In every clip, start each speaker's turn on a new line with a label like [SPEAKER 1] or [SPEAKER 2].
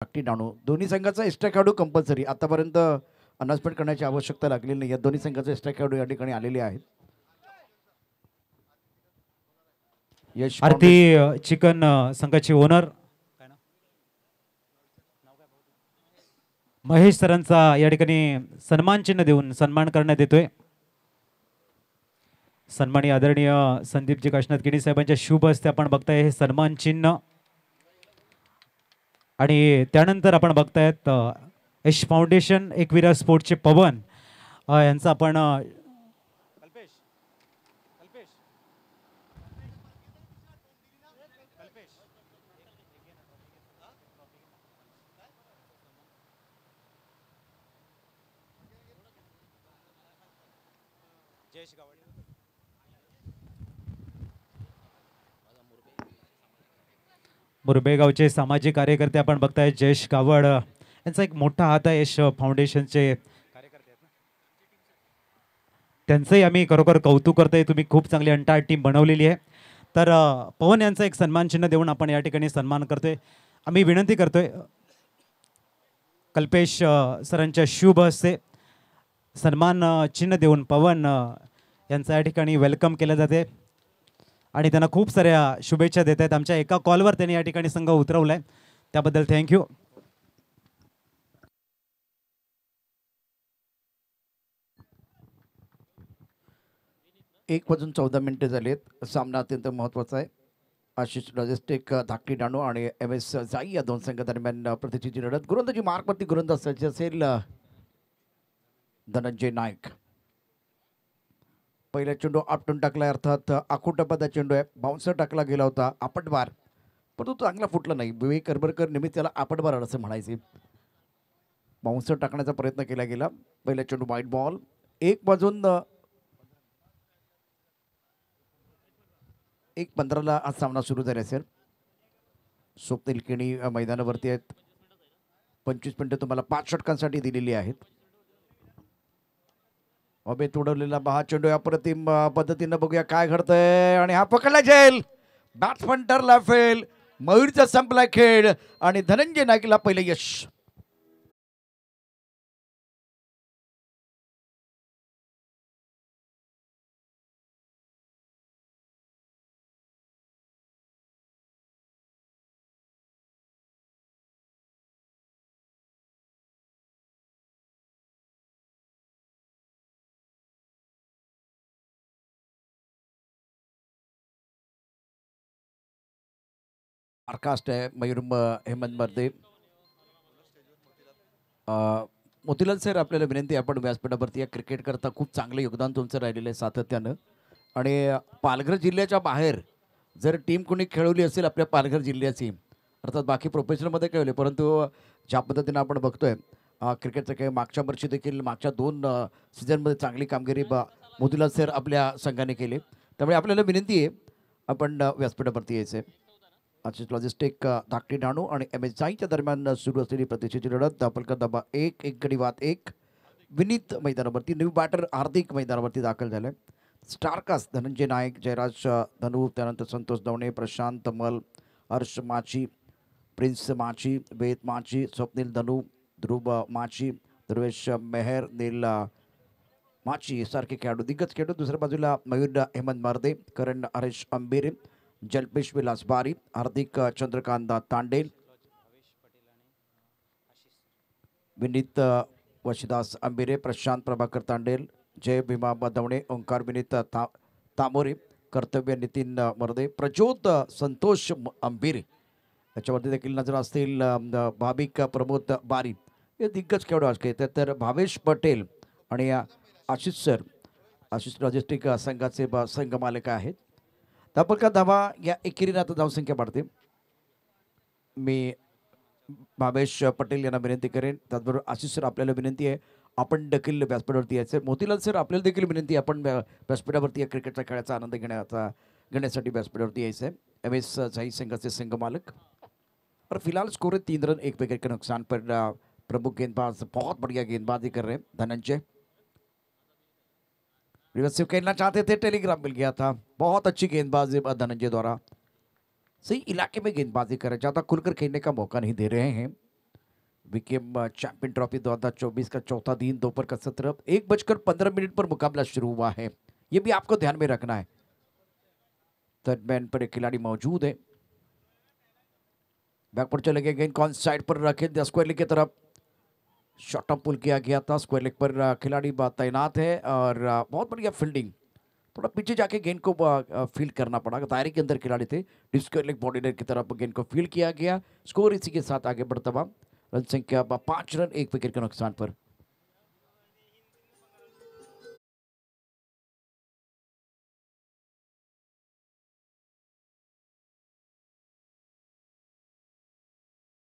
[SPEAKER 1] धाकटी डाणू दोन्ही संघाचा एक्स्ट्रा खेळाडू कंपल्सरी आतापर्यंत अनाउन्समेंट करण्याची आवश्यकता लागलेली नाही. या दोन्ही संघाचे एक्स्ट्रा खेळाडू या ठिकाणी आलेले आहेत. यश
[SPEAKER 2] आरती चिकन संघाचे ओनर महेश सरांचा या ठिकाणी सन्मान चिन्ह देऊन सन्मान करण्यात येतोय. सन्मानी आदरणीय संदीपजी काशीनाथ गिडी साहेबांच्या शुभ हस्ते आपण बघताय हे सन्मान चिन्ह. आणि त्यानंतर आपण बघतायत यश फाउंडेशन एकविरा स्पोर्ट्सचे पवन यांचा आपण मुरबे गावचे सामाजिक कार्यकर्ते आपण बघताय जयेश गावड यांचा एक मोठा हात आहे यश फाउंडेशनचे कार्यकर्ते आहेत ना, त्यांचंही आम्ही खरोखर कौतुक करतोय. तुम्ही खूप चांगली अंटाळ टीम बनवलेली आहे. तर पवन यांचा एक सन्मान चिन्ह देऊन आपण या ठिकाणी सन्मान करतोय. आम्ही विनंती करतोय कल्पेश सरांच्या शुभ हस्ते सन्मान चिन्ह देऊन पवन यांचा या ठिकाणी वेलकम केलं जाते आणि त्यांना खूप साऱ्या शुभेच्छा देत आहेत. आमच्या एका कॉलवर त्यांनी या ठिकाणी संघ उतरवलाय त्याबद्दल थँक्यू.
[SPEAKER 1] 1:14 झालेत. सामना अत्यंत महत्त्वाचा आहे. आशिष लॉजिस्टिक धाकटी डाणू आणि MS जाई या दोन संघादरम्यान प्रतिष्ठेची लढत. गोलंदाजी मार्कवरती गोलंदाज असेल धनंजय नाईक. पहिला चेंडू आपटून टाकला अर्थात आखूटपाचा चेंडू आहे. बाउन्सर टाकला गेला होता आपटबार परंतु चांगला फुटला नाही. विवेक करबरकर नेहमीच त्याला आपटबार असं म्हणायचे. बाउन्सर टाकण्याचा प्रयत्न केला गेला. पहिला चेंडू वाईट बॉल. 1:15 हा सामना सुरू झाला असेल. स्वप्नील केणी मैदानावरती आहेत. 25 मिनिटं तुम्हाला 5 षटकांसाठी दिलेली आहेत. हवेत उडवलेला हा चेंडू अप्रतिम पद्धतीनं बघूया काय घडतंय आणि हा पकडला जाईल. बॅट्समन ठरला फेल. मयूरचा संपला खेळ आणि धनंजय नाईकला पहिलं यश. मार्कास्ट आहे मयूर हेमंत मर्दे. मोतीलाल सर आपल्याला विनंती आहे आपण व्यासपीठावरती या क्रिकेट करता खूप चांगलं योगदान तुमचं राहिलेलं आहे सातत्यानं. आणि पालघर जिल्ह्याच्या बाहेर जर टीम कोणी खेळवली असेल आपल्या पालघर जिल्ह्याची अर्थात बाकी प्रोफेशनलमध्ये खेळवले परंतु ज्या पद्धतीनं आपण बघतोय क्रिकेटचं काही मागच्या वर्षी देखील मागच्या 2 सीझनमध्ये चांगली कामगिरी मोतीलाल सर आपल्या संघाने केली. त्यामुळे आपल्याला विनंती आहे आपण व्यासपीठावरती यायचं आहे. आशिष लॉजिस्टिक धाकटी डाणू आणि MS जाईच्या दरम्यान सुरू असलेली प्रतिष्ठेची लढत. फलक दबा 1 गडी बाद 1. विनीत मैदानावरती. न्यू बॅटर हार्दिक मैदानावरती दाखल झाले. स्टारकास्ट धनंजय नाईक, जयराज धनू, त्यानंतर संतोष दवणे, प्रशांत मल, हर्ष माची, प्रिन्स माची, वेद माची, स्वप्नील धनू, ध्रुव माची, ध्रुवेश मेहर, नील माची सारखे खेळाडू दिग्गज खेळाडू. दुसऱ्या बाजूला मयूर हेमंत मर्दे, करण हरेश अंबेरे, जल्पेश विलास बारी, हार्दिक चंद्रकांत तांडेल, विनीत वशिदास अंबिरे, प्रशांत प्रभाकर तांडेल, जय भीमा दवणे, ओंकार विनीत तामोरे, कर्तव्य नितीन मर्दे, प्रज्योत संतोष अंबिरे याच्यावरती देखील नजर असतील. भाविक प्रमोद बारी हे दिग्गज खेळाडू असते. तर भावेश पटेल आणि आशिष सर आशिष लॉजिस्टिक संघाचे संघ मालक आहेत. तापका धावा या एकेरीने आता धावसंख्या वाढते. मी भावेश पटेल यांना विनंती करेन. त्याचबरोबर आशिष सर आपल्याला विनंती आहे आपण देखील व्यासपीठावरती यायचं. मोतीलाल सर आपल्याला देखील विनंती आहे आपण व्यासपीठावरती या क्रिकेटच्या खेळाचा आनंद घेण्यासाठी व्यासपीठावरती यायचं आहे. MS जाई संघाचे संघ मालक. और फिलहाल स्कोर है 3 रन 1 विकेट के नुकसान पर. प्रमुख गेंदबाज बहुत बढ़िया गेंदबाजी कर रहे हैं धनंजय. रिवर्सिव खेलना चाहते थे, टेलीग्राम मिल गया था. बहुत अच्छी गेंदबाजी धनंजय द्वारा. सही इलाके में गेंदबाजी कर रहे, ज़्यादा खुलकर खेलने का मौका नहीं दे रहे हैं. विकेम चैंपियन ट्रॉफी 2024 का चौथा दिन दोपहर का सत्र 1:15 पर मुकाबला शुरू हुआ है। ये भी आपको ध्यान में रखना है। थर्ड मैन पर एक खिलाड़ी मौजूद है। बैक पर चले गए, गेंद कौन साइड पर रखे दिया स्क्वायर लेग की तरफ। शॉट ऑफ पुल किया गया था, स्क्वायर लेग पर खिलाड़ी तैनात है और बहुत बढ़िया फील्डिंग। थोड़ा पीछे जाके गेंद को फील्ड करना पड़ा, दायरे के अंदर खिलाड़ी थे। स्क्वायर लेग बॉडी की तरफ गेंद को फील्ड किया गया। स्कोर इसी के साथ आगे बढ़ता हुआ, रन संख्या 5 रन 1 विकेट के नुकसान पर।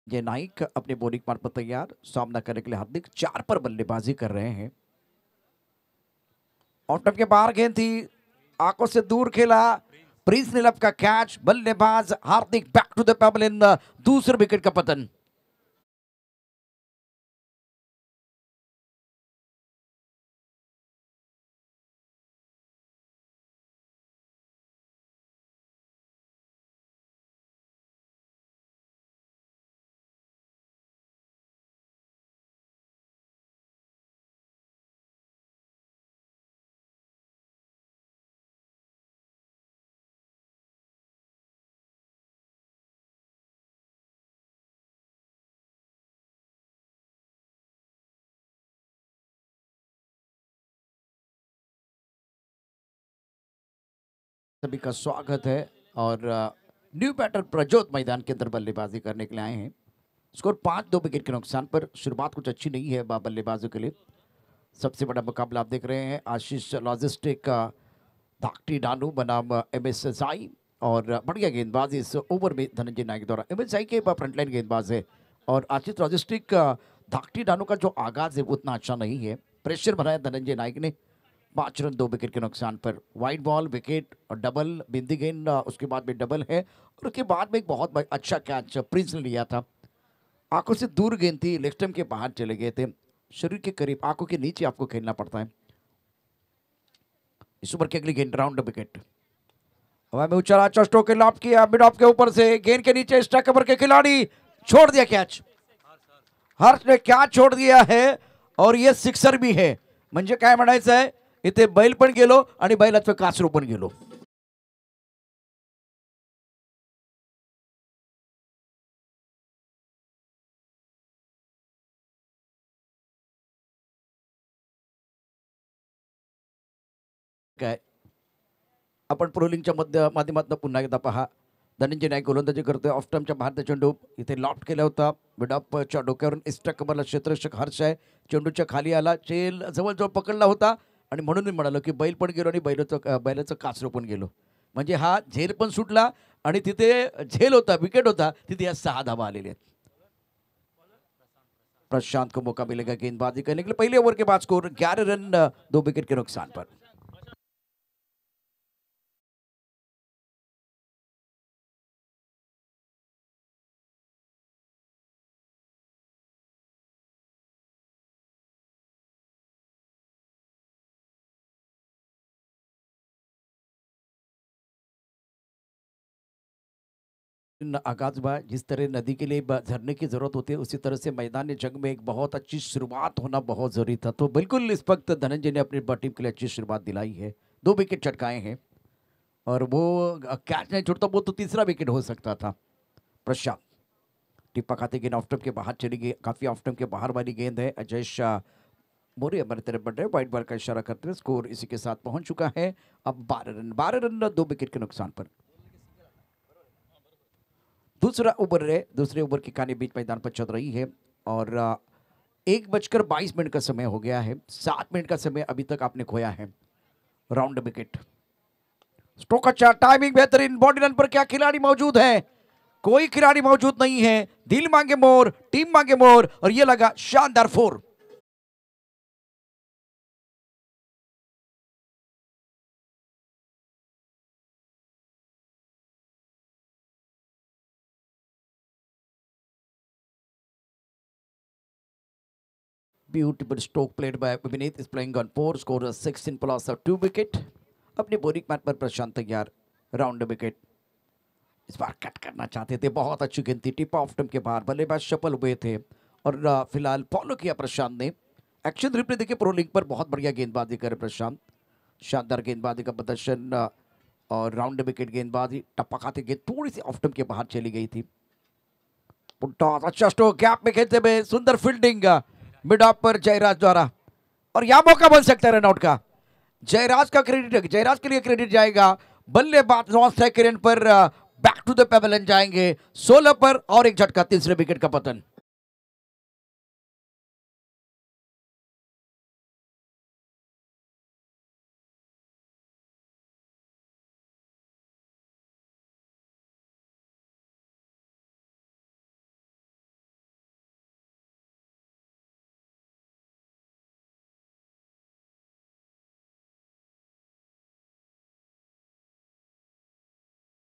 [SPEAKER 1] ये नाइक अपने बॉलिंग पार्ट पर तैयार, सामना करने के लिए हार्दिक 4 पर बल्लेबाजी कर रहे हैं। ऑफ के बाहर गेंद थी, आंखों से दूर खेला, प्रिंस नीलम का कैच। बल्लेबाज हार्दिक बैक टू द पेबल, दूसरे विकेट का पतन। सभी का स्वागत है और न्यू बैटर प्रज्योत मैदान के अंदर बल्लेबाजी करने के लिए आए हैं। स्कोर 5-2 विकेट के नुकसान पर। शुरुआत कुछ अच्छी नहीं है बल्लेबाजों के लिए। सबसे बड़ा मुकाबला आप देख रहे हैं, आशीष लॉजिस्टिक का धाकटी डानू बनाम MSSI और बढ़िया गेंदबाजी इस ओवर में धनंजय नायक द्वारा। MSSI के फ्रंटलाइन गेंदबाज है और आशीष लॉजिस्टिक का धाकटी डानू का जो आगाज है वो उतना अच्छा नहीं है। प्रेशर बनाया धनंजय नायक ने। 5 रन 2 विकेट के नुकसान पर। वाइड बॉल, विकेट और डबल, बिंदी गेंद, उसके बाद में डबल है और उसके बाद में एक बहुत अच्छा कैच प्रिंस ने लिया था। आंखों से दूर गेंद थी, लेग स्टंप के बाहर चले गए थे, शरीर के करीब, आंखों के नीचे आपको खेलना पड़ता है। इस ओवर की अगली गेंद राउंड विकेट। हवा में उछाला, चस्टो के लॉप किया, मिड ऑफ के ऊपर से गेंद के नीचे स्ट्राइक कवर के खिलाड़ी छोड़ दिया कैच। हर्ष ने कैच छोड़ दिया है और ये सिक्सर भी है। म्हणजे काय म्हणायचं आहे, इथे बैल पण गेलो आणि बैलाचं कासरू पण गेलो। काय आपण प्रोलिंगच्या माध्यमातून पुन्हा एकदा पहा, धनंजय नाईक गोलंदाजी करतोय। ऑफ टर्मच्या बाहेरचा चेंडू इथे लॉफ्ट केला होता, मिडऑफच्या डोक्यावरून स्ट्राइक कव्हरला क्षेत्ररक्षक हर्ष आहे, चेंडूच्या खाली आला, चेल जवळजवळ पकडला होता आणि म्हणून मी म्हणालो की बैल पण गेलो आणि बैलाचं कासरू पण गेलो। म्हणजे हा झेल पण सुटला आणि तिथे झेल होता, विकेट होता, तिथे या 6 धावा आलेल्या आहेत। प्रशांत को मौका मिलेगा गेंदबाजी करने के लिए। पहले ओवर के बाद स्कोर 11 रन 2 विकेट के नुकसान पर। आगाज हुआ, जिस तरह नदी के लिए झरने की जरूरत होती है उसी तरह से मैदान जंग में एक बहुत अच्छी शुरुआत होना बहुत जरूरी था। तो बिल्कुल इस वक्त धनंजय ने अपनी टीम के लिए अच्छी शुरुआत दिलाई है। 2 विकेट चटकाए हैं और वो कैच नहीं छोड़ता वो तो तीसरा विकेट हो सकता था। प्रशांत टिप्पा खाते गेंद ऑफ स्टंप के बाहर चली गई, काफी ऑफ स्टंप के बाहर वाली गेंद है। अजय शाह मोरे हमारे तरफ बढ़ रहे, व्हाइट बॉल का इशारा करते हैं। स्कोर इसी के साथ पहुंच चुका है अब 12 रन 2 विकेट के नुकसान पर। दूसरा ओवर है, दूसरे ओवर की कहानी बीच मैदान पर चल रही है और 1:22 का समय हो गया है। 7 मिनट का समय अभी तक आपने खोया है। राउंड विकेट, स्ट्रोक अच्छा, टाइमिंग बेहतरीन, बॉडी रन पर क्या खिलाड़ी मौजूद है? कोई खिलाड़ी मौजूद नहीं है। दिल मांगे मोर, टीम मांगे मोर और ये लगा शानदार 4। Beautiful stroke played by Vineet is playing on 4, score 16 plus of 2 wicket। अपने बोरिंग मैट पर प्रशांत तैयार, राउंड विकेट। इस बार कट करना चाहते थे, बहुत अच्छी गेंद थी, टिप ऑफ स्टंप के बाहर, बल्लेबाज सफल हुए थे और फिलहाल फॉलो किया प्रशांत ने। एक्शन रिप्ले देखिए प्रो लीग पर, बहुत बढ़िया गेंदबाजी करे प्रशांत, शानदार गेंदबाजी का प्रदर्शन। और राउंड विकेट गेंदबाजी, टप्पा खाते गेंद थोड़ी सी ऑफ स्टंप के बाहर चली गई थी। टॉस अच्छा स्ट्रोक, गैप में खेलते हुए सुंदर फील्डिंग मिड ऑफ पर जयराज द्वारा, और यह मौका बन सकता है रनआउट का। जयराज का क्रेडिट, जयराज के लिए क्रेडिट जाएगा। बल्लेबाज नॉन स्ट्राइक रेन पर बैक टू द पेवेलियन जाएंगे 16 पर, और एक झटका, तीसरे विकेट का पतन।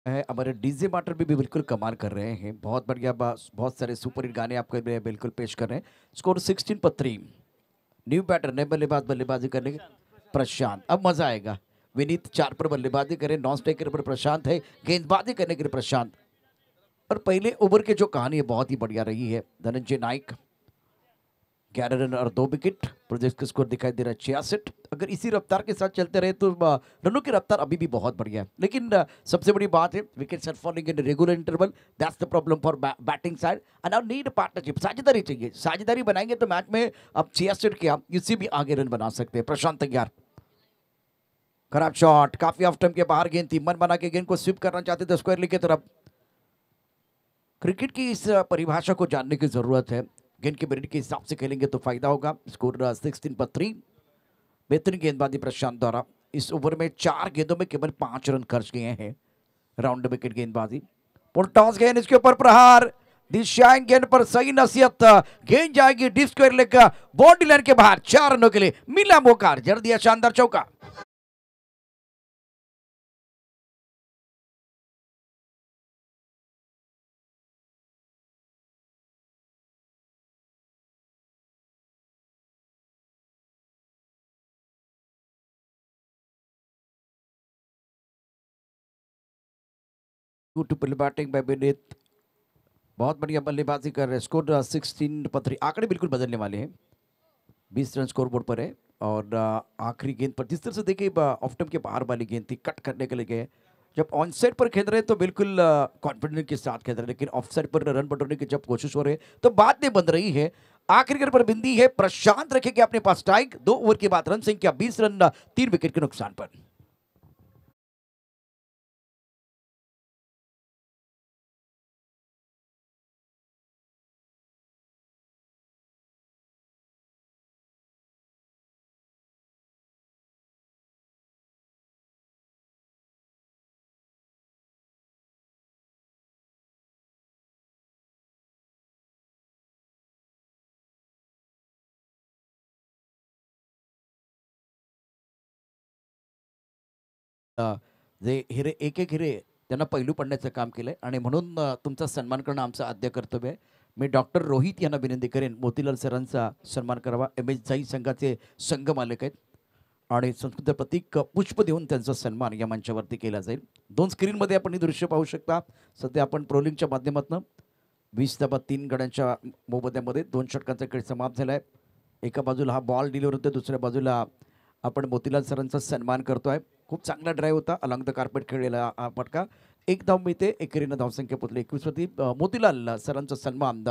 [SPEAKER 1] है हमारे डीजे मास्टर भी बिल्कुल कमाल कर रहे हैं, बहुत बढ़िया, बहुत सारे सुपर हिट गाने आपको बिल्कुल पेश कर रहे हैं। स्कोर 16-3। न्यू बैटर ने बल्लेबाज बल्लेबाजी करने के प्रशांत, अब मजा आएगा। विनीत 4 पर बल्लेबाजी करे, नॉन स्ट्राइकर पर प्रशांत है, गेंदबाजी करने के लिए प्रशांत। और पहले ओवर की जो कहानी है बहुत ही बढ़िया रही है। धनंजय नाइक 11 रन और 2 विकेट। प्रदेश का स्कोर दिखाई दे रहा है 66। अगर इसी रफ्तार के साथ चलते रहे तो रनों की रफ्तार अभी भी बहुत बढ़िया है, लेकिन सबसे बड़ी बात है wickets are falling in regular interval, that's the problem for batting side, and now need partnership, साझेदारी चाहिए। साझेदारी बनाएंगे तो मैच में अब 66 के आप इससे भी आगे रन बना सकते हैं। प्रशांत तैयार, खराब शॉट, काफी ऑफ स्टंप के बाहर गेंद थी, मन बना के गेंद को स्वीप करना चाहते थे स्क्वायर लेग की तरफ। क्रिकेट की इस परिभाषा को जानने की जरूरत है, गेंद के मेरिट के हिसाब से खेलेंगे तो फायदा होगा। स्कोर 16-3। बेहतरीन गेंदबाजी प्रशांत द्वारा। इस ओवर में 4 गेंदों में केवल 5 रन खर्च किए हैं। राउंड विकेट गेंदबाजी, टॉस गेंद, इसके ऊपर प्रहार, दिशाएं गेंद पर सही नसीहत, गेंद जाएगी deep square leg body line के बाहर। 4 रनों के लिए मिला मौका, जड़ दिया शानदार चौका। ब्यूटीफुल बैटिंग बाय विनीत, बहुत बढ़िया बल्लेबाजी कर रहे हैं। स्कोर 16-3। आंकड़े बिल्कुल बदलने वाले हैं। 20 रन स्कोर बोर्ड पर है, और आखिरी गेंद पर जिस तरह से देखिए ऑफ स्टंप के बाहर वाली गेंद थी, कट करने के लिए गए। जब ऑन साइड पर खेल रहे हैं तो बिल्कुल कॉन्फिडेंस के साथ खेल रहे हैं, लेकिन ऑफ साइड पर रन बनाने की जब कोशिश हो रही है तो बात नहीं बन रही है। आखिरी गेंद पर बिंदी है, प्रशांत रखेंगे अपने पास स्ट्राइक। 2 ओवर के बाद रन संख्या 20 रन, 3 विकेट के नुकसान पर। जे हिरे, एक एक हिरे त्यांना पैलू पडण्याचं काम केलंय, आणि म्हणून तुमचा सन्मान करणं आमचं आद्य कर्तव्य आहे। मी डॉक्टर रोहित यांना विनंती करेन मोतीलाल सरांचा सन्मान करावा। MS जाई संघाचे संघ मालक आहेत, आणि संस्कृत प्रतीक पुष्प देऊन त्यांचा सन्मान या मंचावरती केला जाईल। 2 स्क्रीनमध्ये आपण ही दृश्य पाहू शकता। सध्या आपण प्रोलिंगच्या माध्यमातून 20-3 गड्यांच्या मोबदल्यामध्ये 2 षटकांचा खेळ समाप्त झाला आहे। एका बाजूला हा बॉल डिलिव्हर होतोय, दुसऱ्या बाजूला आपण मोतीलाल सरांचा सन्मान करतोय। खूप चांगला ड्राईव्ह होता, अलॉंग द कार्पेट खेळलेला हा फटका। 1 धाव मिळते, एकेरीनं धावसंख्या पोहोचली 21 वरती। मोतीलाल सरांचा सन्मान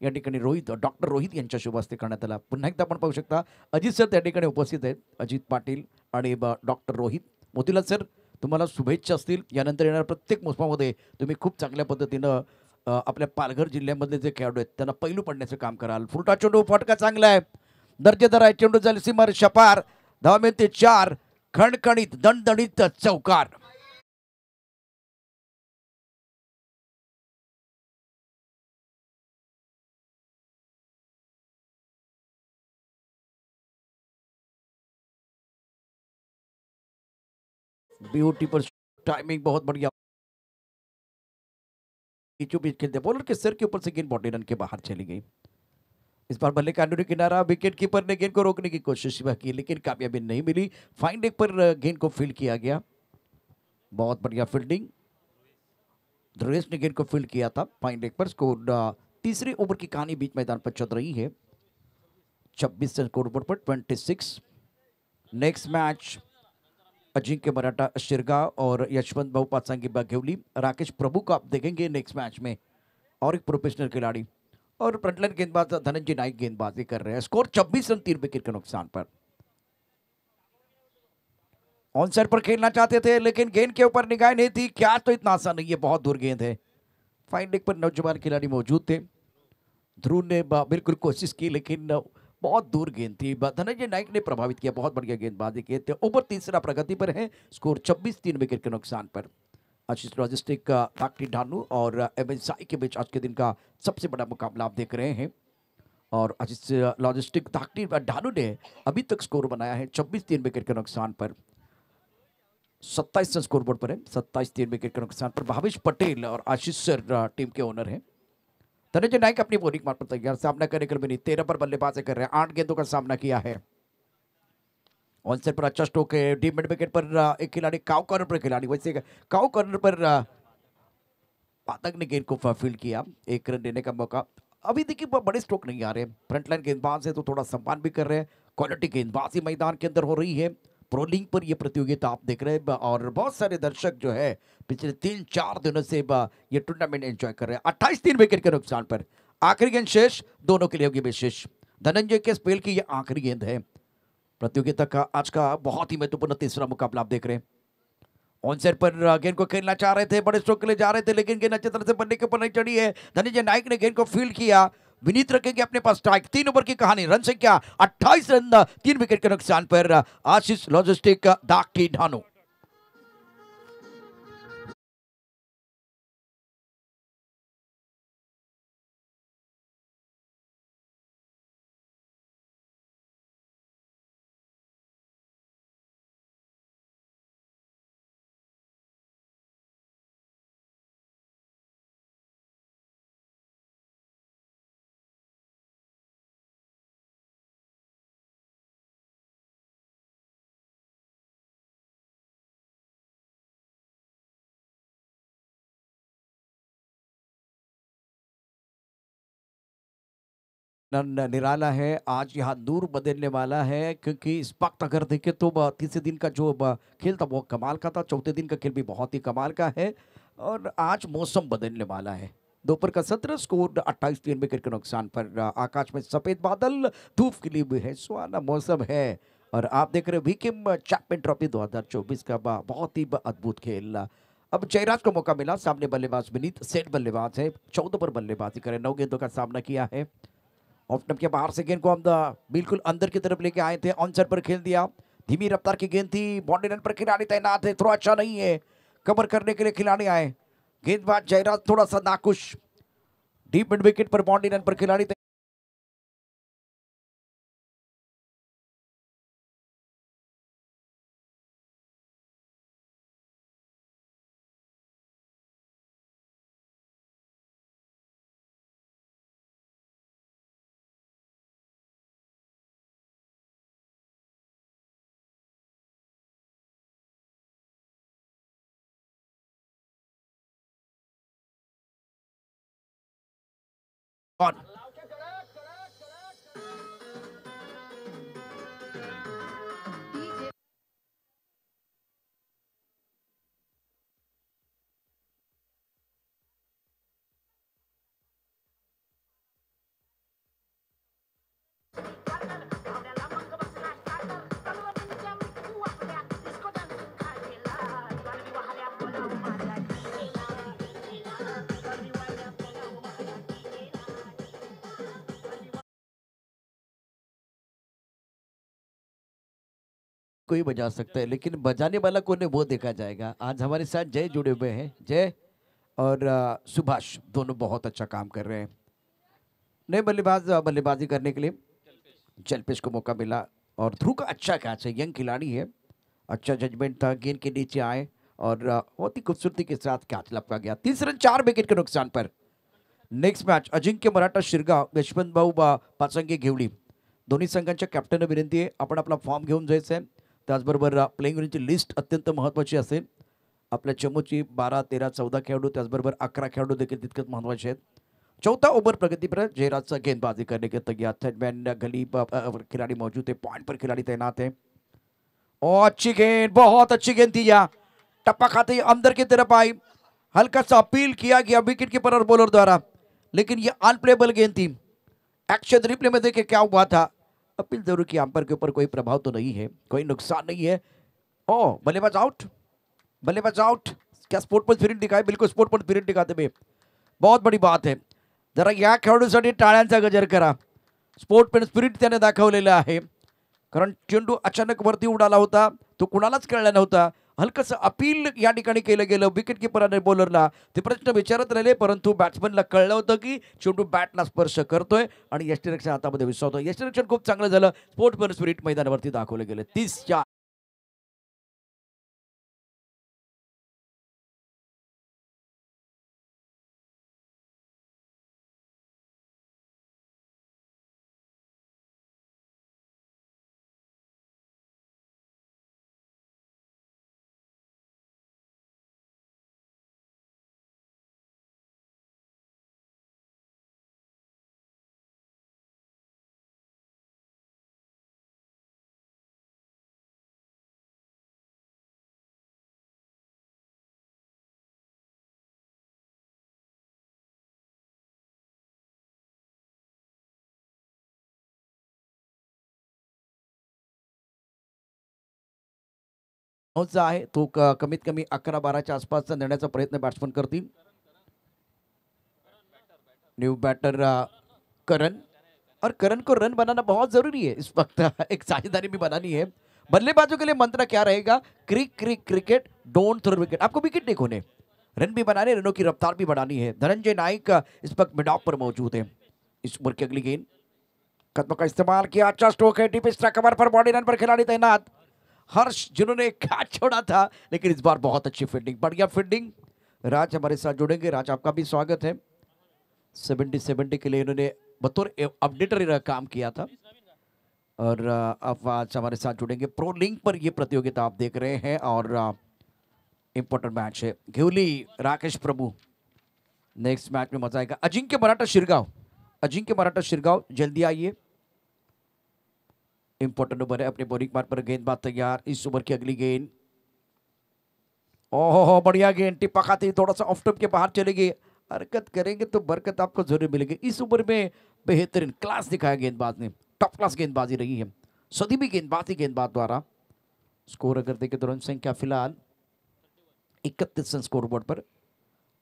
[SPEAKER 1] या ठिकाणी डॉक्टर रोहित यांच्या शुभ हस्ते करण्यात आला। पुन्हा एकदा आपण पाहू शकता अजित सर त्या ठिकाणी उपस्थित आहेत, अजित पाटील आणि डॉक्टर रोहित। मोतीलाल सर, तुम्हाला शुभेच्छा असतील। यानंतर येणाऱ्या प्रत्येक मोसमामध्ये तुम्ही खूप चांगल्या पद्धतीनं आपल्या पालघर जिल्ह्यामधले जे खेळाडू आहेत त्यांना पैलू पडण्याचं काम कराल। फुलटा चेंडू, फटका चांगला आहे, दर्जेदार आहे, चेंडू झाली सीमार शपार, धाव मिळते 4, खणखणीत दणदणीत चौकार। ब्यूटीफुल टाइमिंग, बहुत बढ़िया। बीचों बीच खेलते बॉलर के सर के ऊपर से गेंद बॉडी रन के बाहर चली गई। इस बार बल्ले का अंदरूनी किनारा, विकेट कीपर ने गेंद को रोकने की कोशिश की, लेकिन कामयाबी नहीं मिली। फाइन लेग पर गेंद को फील्ड किया गया, बहुत बढ़िया फील्डिंग। ध्रुवेश ने गेंद को फील्ड किया था फाइन लेग पर। स्कोर तीसरी ओवर की कहानी बीच मैदान पर चल रही है। 26 रन स्कोर बोर्ड पर 26। नेक्स्ट मैच अजिंक्य मराठा शिरगांव और यशवंत भाऊ पाचंगी बाघेवली, राकेश प्रभु को आप देखेंगे नेक्स्ट मैच में, और एक प्रोफेशनल खिलाड़ी, और फ्रंटलाइन गेंदबाज धनंजय नाइक गेंदबाजी कर रहे हैं। स्कोर 26 रन 3 विकेट के नुकसान पर। ऑन साइड पर खेलना चाहते थे लेकिन गेंद के ऊपर निगाह नहीं थी। क्या तो इतना आसान नहीं है, बहुत दूर गेंद है। फाइन लेग पर नौजवान खिलाड़ी मौजूद थे। ध्रुव ने बिल्कुल कोशिश की लेकिन बहुत दूर गेंद थी। धनंजय नाइक ने प्रभावित किया, बहुत बढ़िया गेंदबाजी किए थे। ओवर तीसरा प्रगति पर है, स्कोर 26 3 विकेट के नुकसान पर। आशीष लॉजिस्टिक का ताकटी ढानू और एमएसआई के बीच आज के दिन का सबसे बड़ा मुकाबला आप देख रहे हैं। और आशीष लॉजिस्टिक ताकटी ढानू ने अभी तक स्कोर बनाया है 26 3 विकेट के नुकसान पर। 27 रन स्कोर बोर्ड पर है, 27 3 विकेट के नुकसान पर। भावेश पटेल और आशीष सर टीम के ओनर हैं। धनंजय नाइक अपनी बॉलिंग मार पर तैयार, सामना करने के लिए नहीं। 13 पर बल्लेबाजी कर रहे हैं, 8 गेंदों का सामना किया है। ऑन साइड पर अच्छा स्ट्रोक है। डीप मिड विकेट पर एक खिलाड़ी, काउ कॉर्नर पर खिलाड़ी, वैसे काउ कॉर्नर पर पाठक ने गेंद को फील्ड किया, 1 रन देने का मौका। अभी देखिए बड़े स्ट्रोक नहीं आ रहे। फ्रंटलाइन गेंदबाज है तो थोड़ा सम्मान भी कर रहे हैं। क्वालिटी गेंदबाजी मैदान के अंदर हो रही है। प्रो लीग पर यह प्रतियोगिता आप देख रहे हैं और बहुत सारे दर्शक जो है पिछले 3-4 दिनों से ये टूर्नामेंट एंजॉय कर रहे हैं। 28 3 विकेट के नुकसान पर। आखिरी गेंद शेष, दोनों के लिए होगी विशेष। धनंजय के स्पेल की यह आखिरी गेंद है। प्रतियोगिता का आज का बहुत ही महत्वपूर्ण तीसरा मुकाबला आप देख रहे हैं। ऑन साइड पर गेंद को खेलना चाह रहे थे, बड़े स्ट्रोक के लिए जा रहे थे लेकिन गेंद अच्छी तरह से बल्ले के ऊपर नहीं चढ़ी है। धनंजय नाइक ने गेंद को फील्ड किया। विनीत रखेंगे अपने पास स्ट्राइक। 3 ओवर की कहानी, रन संख्या 28 रन 3 विकेट के नुकसान पर। आशीष लॉजिस्टिक दागटी ढानू। निराला है। आज यहाँ नूर बदलने वाला है क्योंकि इस वक्त अगर देखें तो तीसरे दिन का जो खेल था वो कमाल का था, चौथे दिन का खेल भी बहुत ही कमाल का है। और आज मौसम बदलने वाला है। दोपहर का 17, स्कोर 28 3 विकेट के नुकसान पर। आकाश में सफेद बादल, धूप खिली हुई है, सुहाना मौसम है। और आप देख रहे हैं विकिम चैंपियन ट्रॉफी 2024 का बहुत ही अद्भुत खेल। अब जयराज को मौका मिला, सामने बल्लेबाज विनीत सेठ बल्लेबाज है, 14 पर बल्लेबाजी करे, 9 गेंदों का सामना किया है। ऑफ स्टंप के बाहर से गेंद को हम बिल्कुल अंदर की तरफ लेके आए थे, ऑन साइड पर खेल दिया। धीमी रफ्तार की गेंद थी, बाउंड्री लाइन पर खिलाड़ी तैनात है, थोड़ा अच्छा नहीं है, कवर करने के लिए खिलाड़ी आए। गेंदबाज जयराज थोड़ा सा नाखुश। डीप मिड विकेट पर बाउंड्री लाइन पर खिलाड़ी ऑन। कोई बजा सकता है लेकिन बजाने वाला कौन है वो देखा जाएगा। आज हमारे साथ जय जुड़े हुए हैं। जय और सुभाष दोनों बहुत अच्छा काम कर रहे हैं। नए बल्लेबाज बल्लेबाजी करने के लिए जलपेश को मौका मिला और ध्रुव का अच्छा कैच है, यंग खिलाड़ी है, अच्छा जजमेंट था, गेंद के नीचे आए और बहुत ही खूबसूरती के साथ कैच लपका गया। 30 रन 4 विकेट के नुकसान पर। नेक्स्ट मॅच अजिंक्य मराठा शिरगाव, यशवंत भाऊ पाचंगी घेवली, दोन्ही संघांच्या कॅप्टनला विनंती आहे आपण आपला फॉर्म घेऊन जायचं आहे। त्याचबरोबर प्लेइंग इलेव्हनची लिस्ट अत्यंत महत्त्वाची असेल। आपल्या चमूची 12 13 14 खेळाडू, त्याचबरोबर 11 खेळाडू देखील तितकेच महत्त्वाचे आहेत। चौथा ओवर प्रगति पर जयराज से गेंदबाजी करने के तैयार थे। मैन गली पर खिलाड़ी मौजूद है, पॉइंट पर खिलाड़ी तैनात है। और अच्छी गेंद, बहुत अच्छी गेंद थी, या टप्पा खाते ही अंदर की तरफ आई। हल्का सा अपील किया गया विकेट कीपर और बॉलर द्वारा, लेकिन ये अनप्लेबल गेंद थी। एक्शन रिप्ले में देखे क्या हुआ था। अपील जरूर की, अंपायर के ऊपर कोई प्रभाव तो नहीं है, कोई नुकसान नहीं है। ओ बल्लेबाज आउट, बल्लेबाज आउट। क्या स्पोर्ट पर स्पिरिट दिखाए, बिल्कुल स्पोर्ट पर स्पिरिट दिखाते हुए बहुत बड़ी बात है। जरा या खेळाडूसाठी टाळ्यांचा गजर करा, स्पोर्ट पेन स्पिरिट त्याने दाखवलेलं आहे। कारण चेंडू अचानक वरती उडाला होता, तो कुणालाच कळला नव्हता। हलकसं अपील या ठिकाणी केलं गेलं विकेट कीपराने बॉलरला, ते प्रश्न विचारत राहिले, परंतु बॅट्समनला कळलं होतं की चेंडू बॅटला स्पर्श करतोय आणि यष्टीरक्षण हातामध्ये विसरतोय। यष्टीरक्षण खूप चांगलं झालं, स्पोर्ट पेन स्पिरिट मैदानावरती दाखवले गेले। 30 जो आहे तो कमीत कमी 11-12च्या आसपासचा नेण्याचा प्रयत्न बॅट्समन करतील। न्यू बैटर करण, और करण को रन बनाना बहुत जरूरी है इस वक्त। एक साझेदारी भी बनानी है। बल्लेबाजों के लिए मंत्र क्या रहेगा, क्रिकेट डोंट थ्रो विकेट। आपको विकेट नहीं खोने, रन भी बनाने, रनों की रफ्तार भी बढ़ानी है। धनंजय नाइक इस वक्त मिड ऑफ पर मौजूद है। इस ओवर की अगली गेंद, कदमों का इस्तेमाल किया, अच्छा स्ट्रोक है, डीप स्ट्राइक कवर पर बॉडी रन पर खिलाड़ी तैनात। हर्ष जिन्होंने कैच छोड़ा था, लेकिन इस बार बहुत अच्छी फील्डिंग, बढ़िया फील्डिंग। राज हमारे साथ जुड़ेंगे, राज आपका भी स्वागत है। 70 के लिए इन्होंने बतौर अपडेटर काम किया था, और अब आज हमारे साथ जुड़ेंगे। प्रो लिंक पर ये प्रतियोगिता आप देख रहे हैं, और इंपॉर्टेंट मैच है। घेवली राकेश प्रभु, नेक्स्ट मैच में मजा आएगा। अजिंक्य मराठा शिरगांव, अजिंक्य मराठा शिरगांव जल्दी आइए। इंपॉर्टेंट ओवर है, अपने बॉलिंग मार्क पर गेंदबाज तैयार। इस ओवर की अगली गेंद, ओहो बढ़िया गेंद, टिप्पा खाते ही थोड़ा सा ऑफ टॉप के बाहर चलेगी। हरकत करेंगे तो बरकत आपको जरूर मिलेगी। इस ओवर में बेहतरीन क्लास दिखाया गेंदबाज ने, टॉप क्लास गेंदबाजी रही है। सदी भी गेंदबाजी गेंदबाज द्वारा। स्कोर अगर देखें तो रन संख्या फिलहाल 31 स्कोर बोर्ड पर।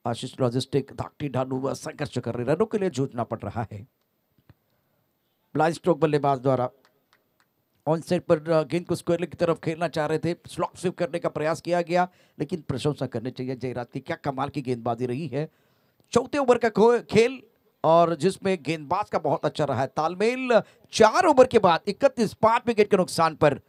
[SPEAKER 1] आशीष लॉजिस्टिक धाकटी ढालू संघर्ष कर रहे, रनों के लिए जूझना पड़ रहा है। ब्लाइंड स्ट्रोक बल्लेबाज द्वारा ऑन साइड पर गेंद को स्क्वायर की तरफ खेलना चाह रहे थे, स्लॉट स्वीप करने का प्रयास किया गया, लेकिन प्रशंसा करनी चाहिए जयराज की, क्या कमाल की गेंदबाजी रही है। चौथे ओवर का खेल, और जिसमें गेंदबाज का बहुत अच्छा रहा है तालमेल। 4 ओवर के बाद 31, 5 विकेट के नुकसान पर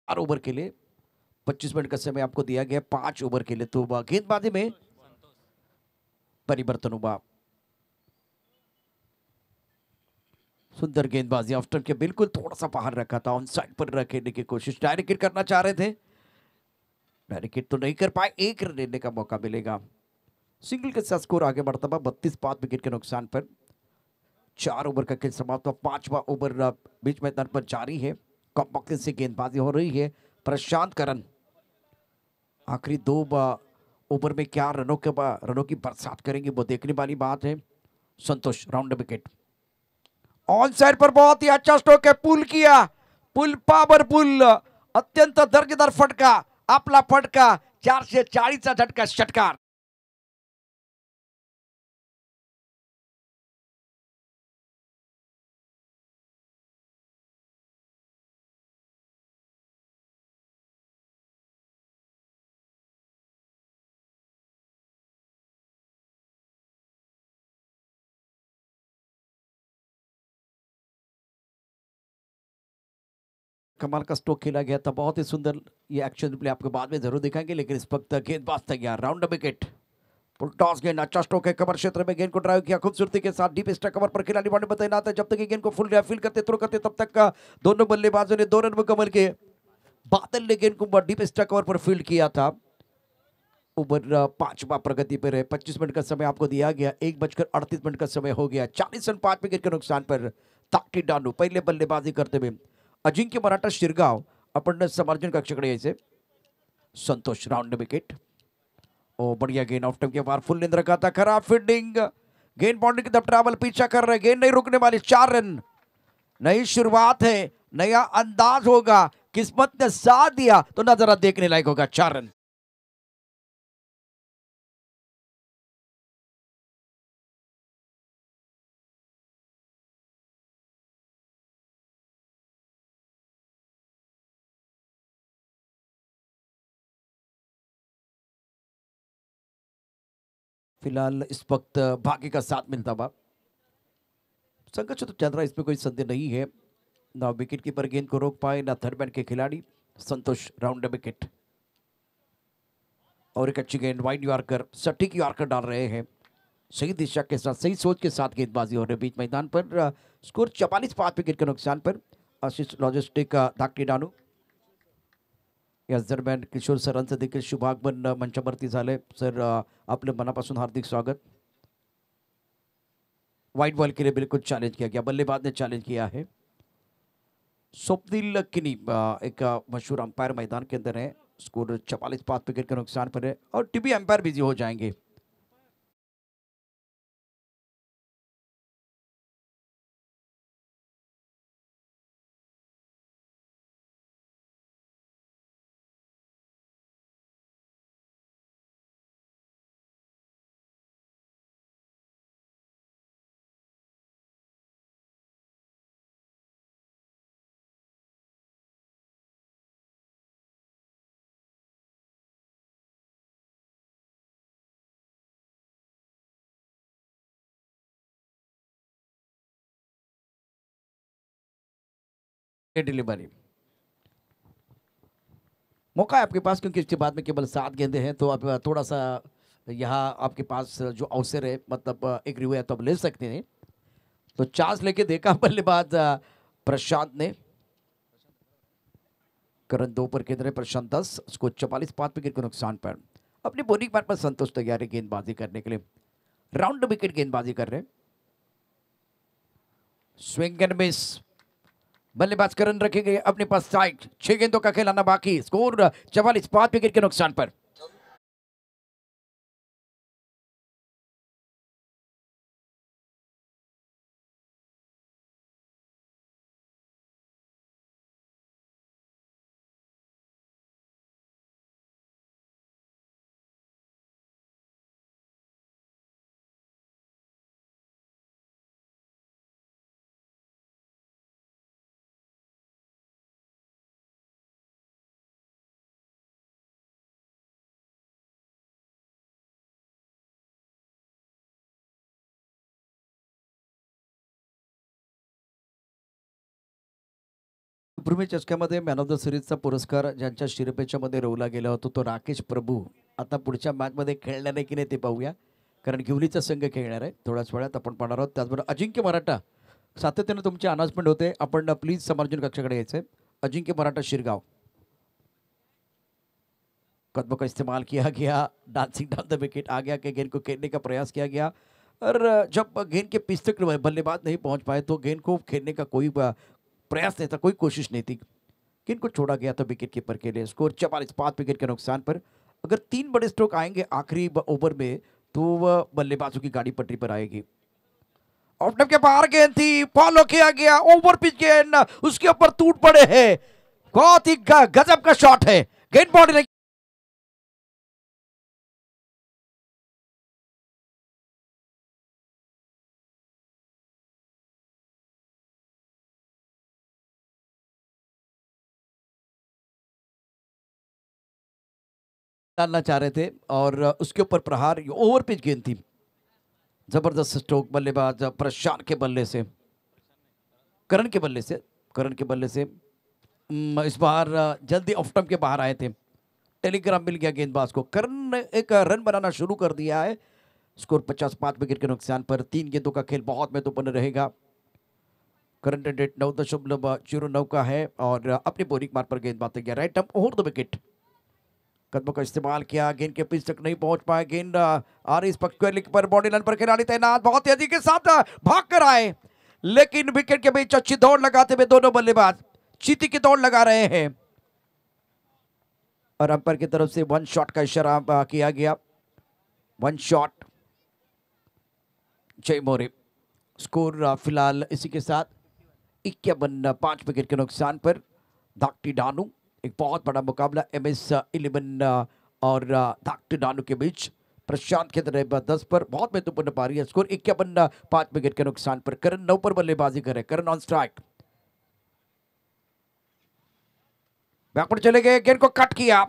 [SPEAKER 1] ओवर के लिए 25 मिनट का समय आपको दिया गया, 5 ओवर के लिए। तो गेंदबाजी में परिवर्तन हुआ। सुंदर गेंदबाजी, ऑफ्टर के बिल्कुल थोड़ा सा बाहर रखा था, ऑन साइड पर रखने की कोशिश, डायरेक्ट हिट करना चाह रहे थे, डायरेक्ट हिट तो नहीं कर पाए। 1 रन लेने का मौका मिलेगा। सिंगल के साथ स्कोर आगे बढ़ता हुआ 32, 5 विकेट के नुकसान पर। 4 ओवर का खेल समाप्त हुआ, 5वां ओवर बीच मैदान पर जारी है। कॉम्पैक्ट से गेंदबाजी हो रही है। प्रशांत करन आखिरी 2 ओवर में क्या रनों की बरसात करेंगे, वो देखने वाली बात है। Santosh round wicket, on side पर बहुत ही अच्छा स्ट्रोक है, पुल किया, पुल पावरफुल, अत्यंत दर्जेदार फटका, आपला फटका, 440 चा झटका, षटकार। कमाल का स्ट्रोक खेला गया था, बहुत ही सुंदर। ये एक्शन प्ले आपको बाद में जरूर दिखाएंगे, लेकिन इस वक्त गेंदबाज तैयार, राउंड विकेट, फुल टॉस गेंद, अच्छा स्ट्रोक है, कवर क्षेत्र में गेंद को ड्राइव किया खूबसूरती के साथ, डीप स्ट्राइक कवर पर खिलाड़ी बॉडी पर तैनात है। जब तक ये गेंद को फुल फील करते थ्रो करते तब तक का दोनों बल्लेबाजों ने 2 रन मुकम्मल किए। बादल ने गेंद को डीप स्ट्राइक कवर पर फील्ड किया था। ओवर 5वां प्रगति पर है, 25 मिनट का समय आपको दिया गया, 1:38 का समय हो गया, 40 रन 5 विकेट के नुकसान पर ताकटी डानू पहले बल्लेबाजी करते हुए। अजिंक्य मराठा शिरगाव आपण समर्थन कक्षाकडे यायचे। संतोष राउंड विकेट, ओ बढ़िया गेंद, ऑफ टाइम के बाहर फुल नींद रखा था, खराब फील्डिंग, गेंद बाउंड्री की तरफ ट्रैवल, पीछा कर रहे, गेंद नहीं रुकने वाली, 4 रन। नई शुरुआत है, नया अंदाज होगा, किस्मत ने साथ दिया तो नजारा देखने लायक होगा। 4 रन। फिलहाल इस वक्त भाग्य का साथ मिलता हुआ संघर्ष तो चल रहा है, इसमें कोई संदेह नहीं है। ना विकेट कीपर गेंद को रोक पाए, ना थर्ड मैन के खिलाड़ी। संतोष राउंड विकेट, और एक अच्छी गेंद, वाइड यॉर्कर, सटीक यॉर्कर डाल रहे हैं, सही दिशा के साथ, सही सोच के साथ गेंदबाजी हो रही है बीच मैदान पर। स्कोर 44 5 विकेट के नुकसान पर। आशीष लॉजिस्टिक धाकटी डानू याच दरम्यान किशोर सरांचं देखील शुभागमन मंचावरती झालंय। सर आपलं मनापासून हार्दिक स्वागत। वाइड बॉल के लिए बिल्कुल चैलेंज किया गया, बल्लेबाज ने चैलेंज किया है। स्वप्निल किनी एक मशहूर अंपायर मैदान के अंदर है। स्कोर 44 5 विकेट के नुकसान पर है, और टीवी अंपायर बिजी हो जाएंगे। डिलीवरी मौका है आपके पास, क्योंकि इसके बाद में केवल 7 गेंदें हैं, तो आप थोड़ा सा यहाँ आपके पास जो अवसर है, मतलब एक रिव्यू है तो आप ले सकते हैं। तो चांस लेके देखा बल्लेबाज प्रशांत ने, करण 2 पर केंद्र है, प्रशांत 10, उसको 44 5 विकेट के नुकसान पर। अपनी बॉलिंग पैड पर संतोष तैयार है गेंदबाजी करने के लिए, राउंड विकेट गेंदबाजी कर रहे हैं। स्विंग एंड मिस, बल्लेबाज करण रखेंगे अपने पास साइड, 6 गेंदों का खिलाना बाकी, स्कोर 44 5 विकेट के नुकसान पर। पूर्वी चषक्यामध्ये मॅन ऑफ द सिरीजचा पुरस्कार ज्यांच्या शिरपेच्यामध्ये रोवला गेला होता तो राकेश प्रभू आता पुढच्या मॅचमध्ये खेळणार आहे की नाही ते पाहूया, कारण गिवलीचा संघ खेळणार आहे थोड्याच वेळात आपण पाहणार आहोत। त्याचबरोबर अजिंक्य मराठा, सातत्याने तुमचे अनाउन्समेंट होते, आपण प्लीज समर्जन कक्षाकडे यायचे। अजिंक्य मराठा शिरगाव, कदमों का इस्तेमाल किया गया, डांसिंग डाउन द विकेट आ गया, के गेंद को खेलने का प्रयास किया गया, और जब गेंद के पिच तक बल्लेबाज नहीं पहुंच पाए तो गेंद को खेलने का कोई प्रयास नहीं था, कोई कोशिश नहीं थी, गेंद को छोड़ा गया था विकेट कीपर के लिए। स्कोर 44 5 विकेट के नुकसान पर। अगर 3 बड़े स्ट्रोक आएंगे आखिरी ओवर में तो वह बल्लेबाजों की गाड़ी पटरी पर आएगी। ऑफ टाइम के बाहर गेंद थी, फॉलो किया गया, ओवर पिच गेंद, उसके ऊपर टूट पड़े हैं, बहुत ही गजब का शॉट है, गेंद बाउंड्री डालना चाह रहे थे, और उसके ऊपर प्रहार, ओवर पिच गेंद थी, जबरदस्त स्ट्रोक बल्लेबाज प्रशांत के बल्ले से, करण के बल्ले से, करण के बल्ले से इस बार जल्दी ऑफ टर्म के बाहर आए थे, टेलीग्राम मिल गया गेंदबाज को। करण ने एक रन बनाना शुरू कर दिया है। स्कोर 55 विकेट के नुकसान पर 3 गेंदों का खेल बहुत महत्वपूर्ण रहेगा। करंट रेट 9.09 का है और अपनी बोरिंग मार पर गेंदबाज तैयार। Right term over the wicket, कदमों का इस्तेमाल किया, गेंद के पिच तक नहीं पहुंच पाए। गेंद आ रही स्क्वायर पर, बॉडी लाइन पर खिलाड़ी तैनात, बहुत तेजी के साथ भाग कर आए, लेकिन विकेट के बीच अच्छी दौड़ लगाते हुए दोनों बल्लेबाज चीती की दौड़ लगा रहे हैं और अंपायर की तरफ से 1 शॉट का इशारा किया गया। 1 शॉट जय मोरे। स्कोर फिलहाल इसी के साथ 51 5 विकेट के नुकसान पर धाकटी डानू। एक बहुत बड़ा मुकाबला MS11 और धाकटी डानू के बीच। प्रशांत के तरह 10 पर, बहुत महत्वपूर्ण पारी है। स्कोर 51 5 विकेट के नुकसान पर। करण 9 पर बल्लेबाजी करे, करण ऑन स्ट्राइक, बैक पर चले गए, गेंद को कट किया।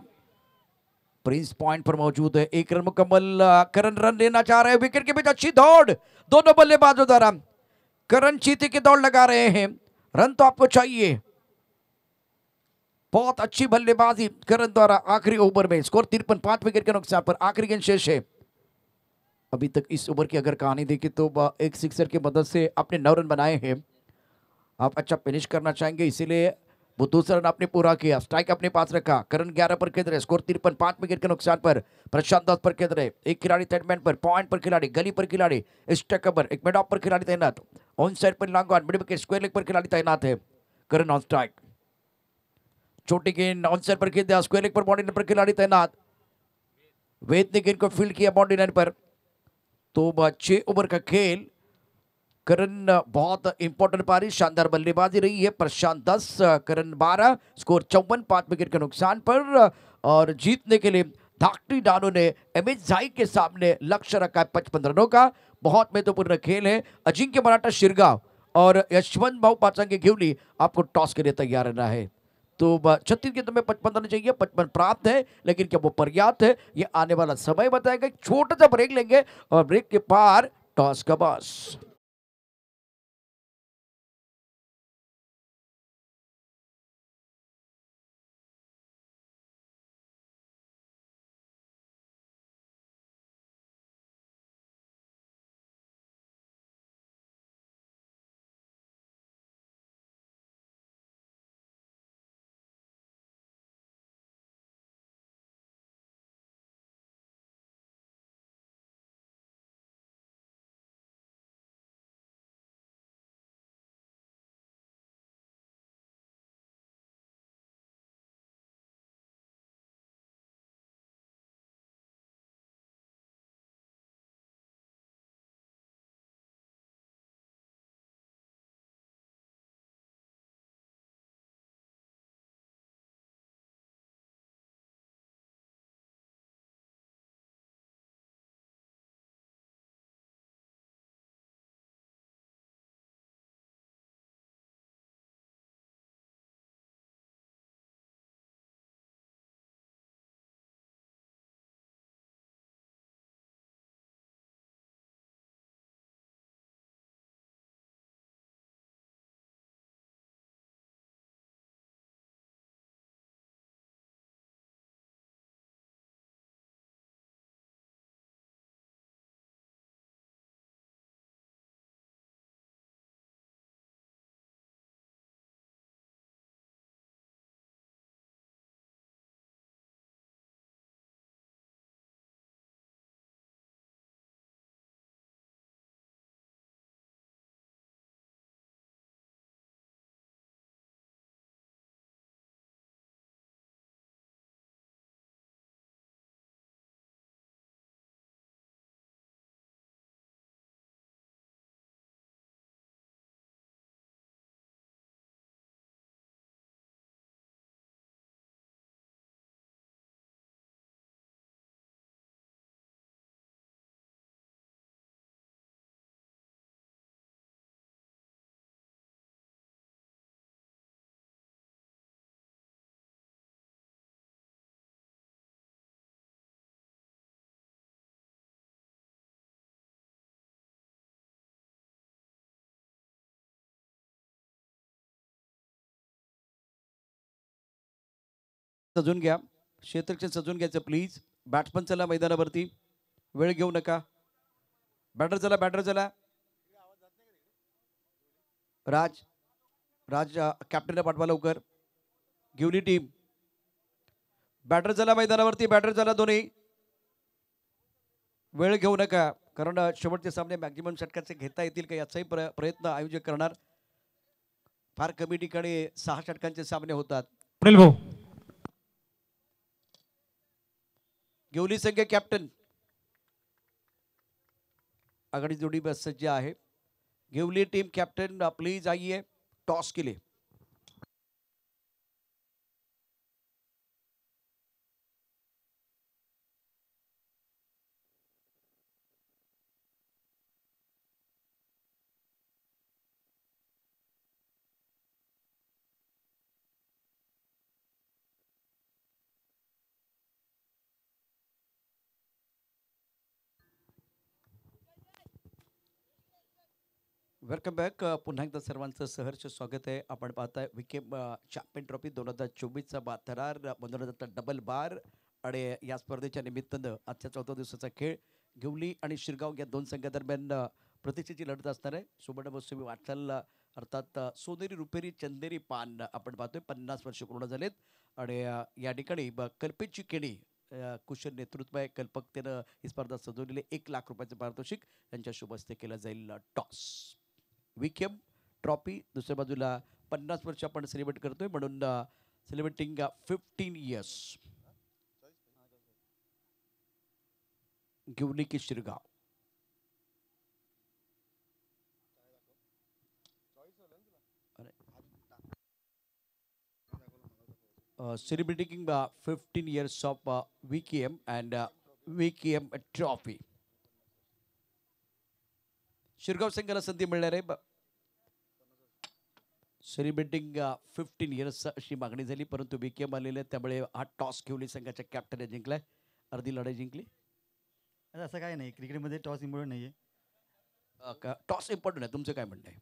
[SPEAKER 1] प्रिंस पॉइंट पर मौजूद है, 1 रन मुकम्मल। करण रन लेना चाह रहे हैं, विकेट के बीच अच्छी दौड़ दोनों बल्लेबाजों द्वारा। करण चीती की दौड़ लगा रहे हैं, रन तो आपको चाहिए। बहुत अच्छी बल्लेबाजी करण द्वारा आखिरी ओवर में। स्कोर 53 5 विकेट के नुकसान पर। आखिरी गेंद शेष है। अभी तक इस ओवर की अगर कहानी देखी तो एक सिक्सर की मदद से अपने 9 रन बनाए हैं। आप अच्छा फिनिश करना चाहेंगे, इसीलिए वो दूसरा रन आपने पूरा किया। स्ट्राइक अपने पास रखा। करण 11 पर खेल रहे, स्कोर 53 5 विकेट के नुकसान पर। प्रशांत 10 पर खेल रहे, एक खिलाड़ी थर्डमैन पर, पॉइंट पर खिलाड़ी, गली पर खिलाड़ी, स्टेक पर, एक मिड ऑफ पर खिलाड़ी तैनात, ऑन साइड पर long on, mid wicket square leg पर खिलाड़ी तैनात है। करण ऑन स्ट्राइक, छोटी गेंद ऑन साइड पर खेल दिया, स्क्वायर लेग पर बॉडी लाइन पर खिलाड़ी तैनात। वेद ने गेंद को फील्ड किया बॉडी लाइन पर। तो 6 ओवर का खेल। करण बहुत इंपॉर्टेंट पारी, शानदार बल्लेबाजी रही है। प्रशांत 10, करण 12, स्कोर 54 5 विकेट के नुकसान पर। और जीतने के लिए धाकटी डानू ने MS झाई के सामने लक्ष्य रखा है 55 रनों का। बहुत महत्वपूर्ण खेल है। अजिंक्य मराठा शिरगांव और यशवंत भाऊ पाचंगे घेवली आपको टॉस के लिए तैयार रहना है। तो 36 गेंदों में 55 रन चाहिए, 55 प्राप्त है, लेकिन क्या वो पर्याप्त है, ये आने वाला समय बताएगा। एक छोटा सा ब्रेक लेंगे और ब्रेक के पार टॉस का बॉस। सजून घ्या, क्षेत्ररक्षण सजून घ्यायचं प्लीज. बॅट्समन चला मैदानावरती, वेळ घेऊ नका. बॅटर चला. राज राज कॅप्टनला पाठवा लवकर. गिवली टीम बॅटर चला मैदानावरती, बॅटर चला दोन्ही. वेळ घेऊ नका, कारण शेवटचे सामने मॅक्झिमम षटकाचे घेता येतील का याचाही प्रयत्न आयोजक करणार. फार कमी ठिकाणी 6 षटकांचे सामने होतात.
[SPEAKER 2] पुढील भाऊ.
[SPEAKER 1] गिवली संघ कॅप्टन आघाडी जोडी बस सज्ज आहे. गिवली टीम कॅप्टन प्लीज आइए, टॉस के लिए. Welcome back. पुन्हा एकदा सर्वांचं सहर्ष स्वागत आहे. आपण पाहताय विकेम चॅम्पियन ट्रॉफी 2024चा थरार मनोरंजनाचा डबल बार. आणि या स्पर्धेच्या निमित्तानं आजच्या 4थ्या दिवसाचा खेळ गिवली आणि शिरगाव या दोन संघादरम्यान प्रतिष्ठेची लढत असणार आहे. सुवर्ण महोत्सवी वाटचाल अर्थात सोनेरी रुपेरी चंदेरी पान आपण पाहतोय. 50 वर्ष पूर्ण झालेत आणि या ठिकाणी कल्पेची केणी कुशल नेतृत्व आहे. कल्पकतेनं ही स्पर्धा सजवलेली. 1 लाख रुपयाचं पारितोषिक त्यांच्या शुभ हस्ते केलं जाईल. टॉस विकेम ट्रॉफी दुसऱ्या बाजूला 50 वर्ष आपण सेलिब्रेट करतोय म्हणून सेलिब्रेटिंग 15 इयर्स गिवली की Shirgaon. celebrating 15 years of VKM and VKM trophy. Shirgaon संघाला संधी मिळणार आहे. सेलिब्रेटिंग 15 इयर्स अशी मागणी झाली, परंतु VKM आलेले त्यामुळे हा टॉस गिवली संघाच्या कॅप्टनने जिंकलाय. अर्धी लढाई जिंकली.
[SPEAKER 3] असं काय नाही, क्रिकेटमध्ये टॉस इम्पॉर्टंट नाही आहे.
[SPEAKER 1] टॉस इम्पॉर्टंट आहे, तुमचं काय म्हणणं आहे?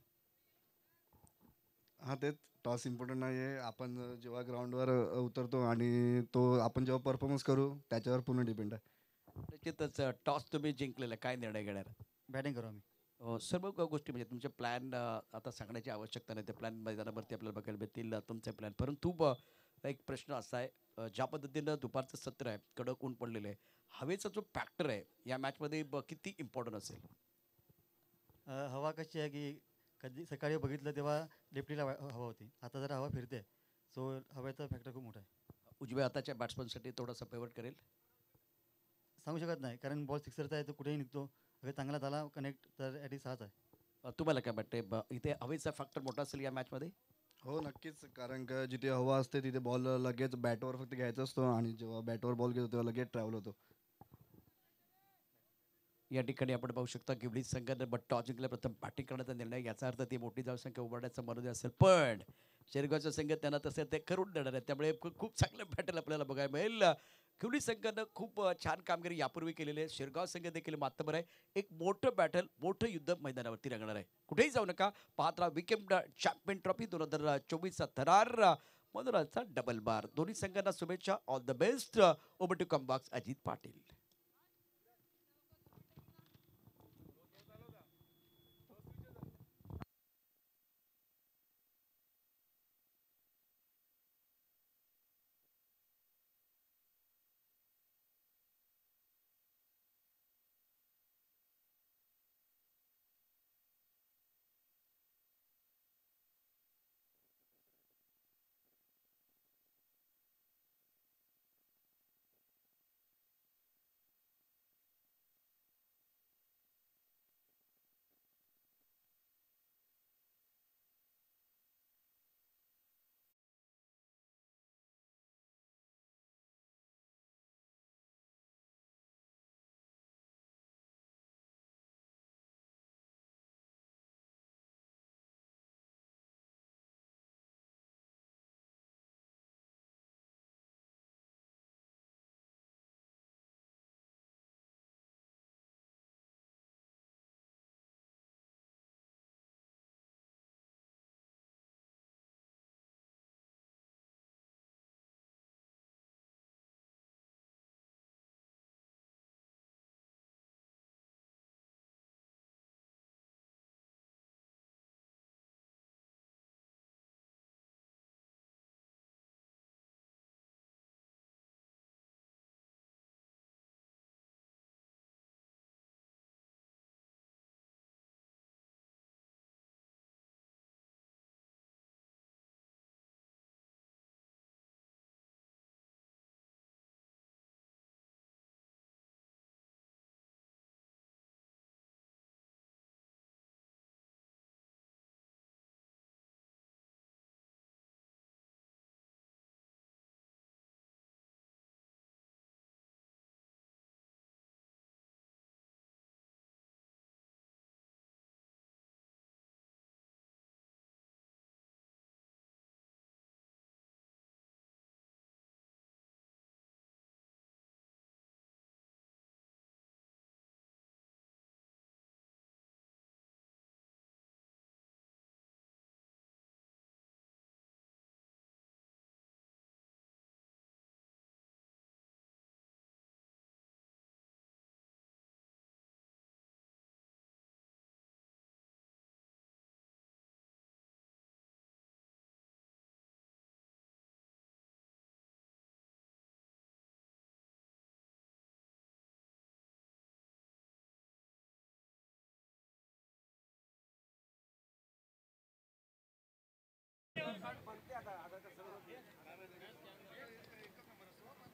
[SPEAKER 4] हां, तेच टॉस इम्पॉर्टंट नाही आहे. आपण जेव्हा ग्राउंडवर उतरतो आणि तो आपण जेव्हा परफॉर्मन्स करू त्याच्यावर पूर्ण डिपेंड आहे.
[SPEAKER 1] निश्चितच टॉस तुम्ही जिंकलेला, काय निर्णय घेणार?
[SPEAKER 3] बॅटिंग करू आम्ही.
[SPEAKER 1] सर्व गोष्टी म्हणजे तुमचे प्लॅन आता सांगण्याची आवश्यकता नाही. ते प्लॅन मैदानावरती आपल्याला बघायला भेटतील तुमचे प्लॅन. परंतु एक प्रश्न असा आहे, ज्या पद्धतीनं दुपारचं सत्र आहे, कडक ऊन पडलेलं आहे, हवेचा जो फॅक्टर आहे या मॅचमध्ये किती इम्पॉर्टंट असेल?
[SPEAKER 3] हवा कशी आहे की कधी सकाळी बघितलं तेव्हा लेफ्टीला हवा होती, आता जरा हवा फिरते, सो हवेचा फॅक्टर खूप मोठा आहे.
[SPEAKER 1] उजव्या हाताच्या बॅट्समनसाठी थोडासा फेवट करेल?
[SPEAKER 3] सांगू शकत नाही, कारण बॉल सिक्सरचा आहे तो कुठेही निघतो. अगर चांगला झाला कनेक्ट तर ॲट 6च आहे.
[SPEAKER 1] तुम्हाला काय वाटते, इथे हवेचा फॅक्टर मोठा असेल या मॅचमध्ये?
[SPEAKER 4] हो नक्कीच, कारण का जिथे हवा असते तिथे बॉल लगेच बॅटवर फक्त घ्यायचा असतो आणि जेव्हा बॅटवर बॉल घेतो तेव्हा लगेच ट्रॅव्हल होतो.
[SPEAKER 1] या ठिकाणी आपण पाहू शकता गिवली संघानं टॉस जिंकला, प्रथम बॅटिंग करण्याचा निर्णय. याचा अर्थ ती मोठी धावसंख्या उभारण्याचा मनोदय असेल, पण शेरगावचा संघ त्यांना तसे ते करून देणार आहे. त्यामुळे खूप चांगलं बॅटल आपल्याला बघायला मिळेल. गिवली संघानं खूप छान कामगिरी यापूर्वी केलेली आहे. शेरगाव संघ देखील मातबर आहे. एक मोठं बॅटल, मोठं युद्ध मैदानावरती रंगणार आहे. कुठेही जाऊ नका, पाहत राहा विकेम चॅम्पियन ट्रॉफी 2024चा थरार मनोरंजनाचा डबल बार. दोन्ही संघांना शुभेच्छा. All the best. Over to comm box Ajit Patil.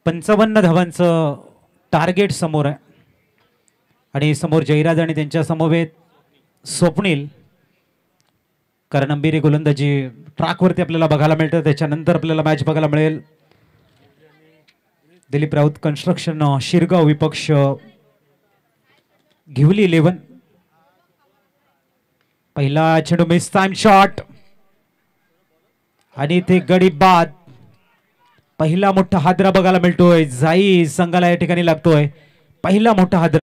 [SPEAKER 2] पंचावन्न धावांचं टार्गेट समोर आहे आणि समोर जयराज आणि त्यांच्या समवेत स्वप्नील. कारण अंबिरे गोलंदाजी ट्रॅकवरती आपल्याला बघायला मिळतं. त्याच्यानंतर आपल्याला मॅच बघायला मिळेल दिलीप राऊत कन्स्ट्रक्शन शिरगाव विपक्ष घिवली 11. पहिला चेंडू मिस टाइम शॉट आणि ते गडी बाद. पहिला मोठा हादरा बघायला मिळतोय. जाई संघाला या ठिकाणी लागतोय पहिला मोठा हादरा.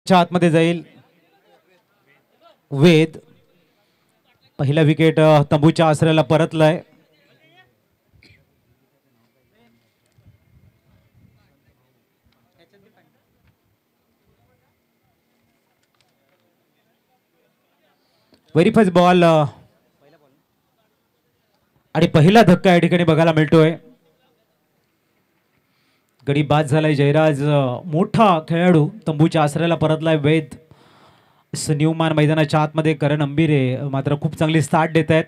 [SPEAKER 2] आतमध्ये जाईल वेद. पहिला विकेट तंबूच्या आसऱ्याला परतलाय. व्हेरी फर्स्ट बॉल आणि पहिला धक्का या ठिकाणी बघायला मिळतोय. गडी बाद झालाय. जयराज मोठा खेळाडू तंबूच्या आसऱ्याला परतलाय. वेद न्यूमान मैदानाच्या आतमध्ये. करण अंबिरे मात्र खूप चांगली स्टार्ट देत आहेत.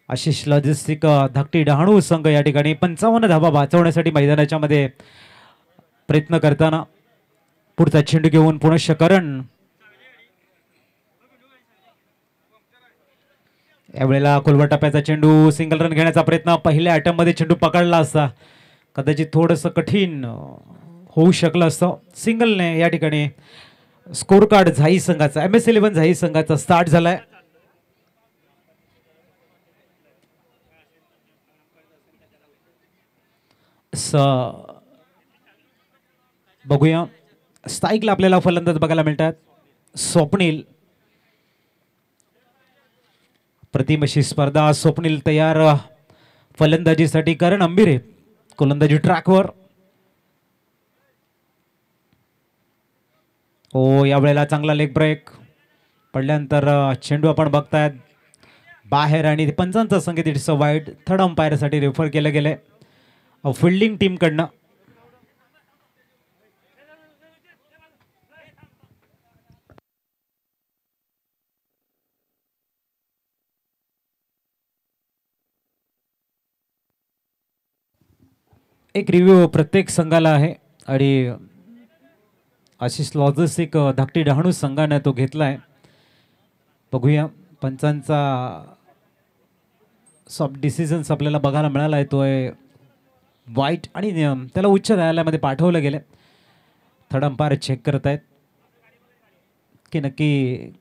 [SPEAKER 2] आशिष लॉजिस्टिक धाकटी डहाणू संघ या ठिकाणी 55 धावा वाचवण्यासाठी मैदानाच्या मध्ये प्रयत्न करताना. पुढचा चेंडू घेऊन पुनश्च करण. यावेळेला खोलवर टप्प्याचा चेंडू. सिंगल रन घेण्याचा प्रयत्न. पहिल्या अटेम्प्ट मध्ये चेंडू पकडला असता कदाचित थोडंसं कठीण होऊ शकलं असतं. सिंगलने या ठिकाणी स्कोर कार्ड झाई संघाचा MS11 झाई संघाचा स्टार्ट झालाय. बघूया स्ट्राईकला आपल्याला फलंदाज बघायला मिळतात. स्वप्नील. प्रतिम अशी स्पर्धा. स्वप्नील तयार फलंदाजीसाठी. करण अंबिरे गोलंदाजी ट्रॅकवर. हो यावेळेला चांगला लेग ब्रेक पडल्यानंतर चेंडू आपण बघतायत बाहेर आणि पंचांचा संकेत इट्स अ वाईड. थर्ड अंपायरसाठी रेफर केलं गेलंय फिल्डिंग टीम कडनं. एक रिव्ह्यू प्रत्येक संघाला आहे आणि आशिष लॉजिस्टिक धाकटी डहाणू संघाने तो घेतलाय. बघूया पंचांचा सॉफ्ट डिसिजन्स आपल्याला बघायला मिळाला आहे. तो आहे वाईट आणि त्याला उच्च न्यायालयामध्ये पाठवलं गेलं. थर्ड अंपायर चेक करत आहेत की नक्की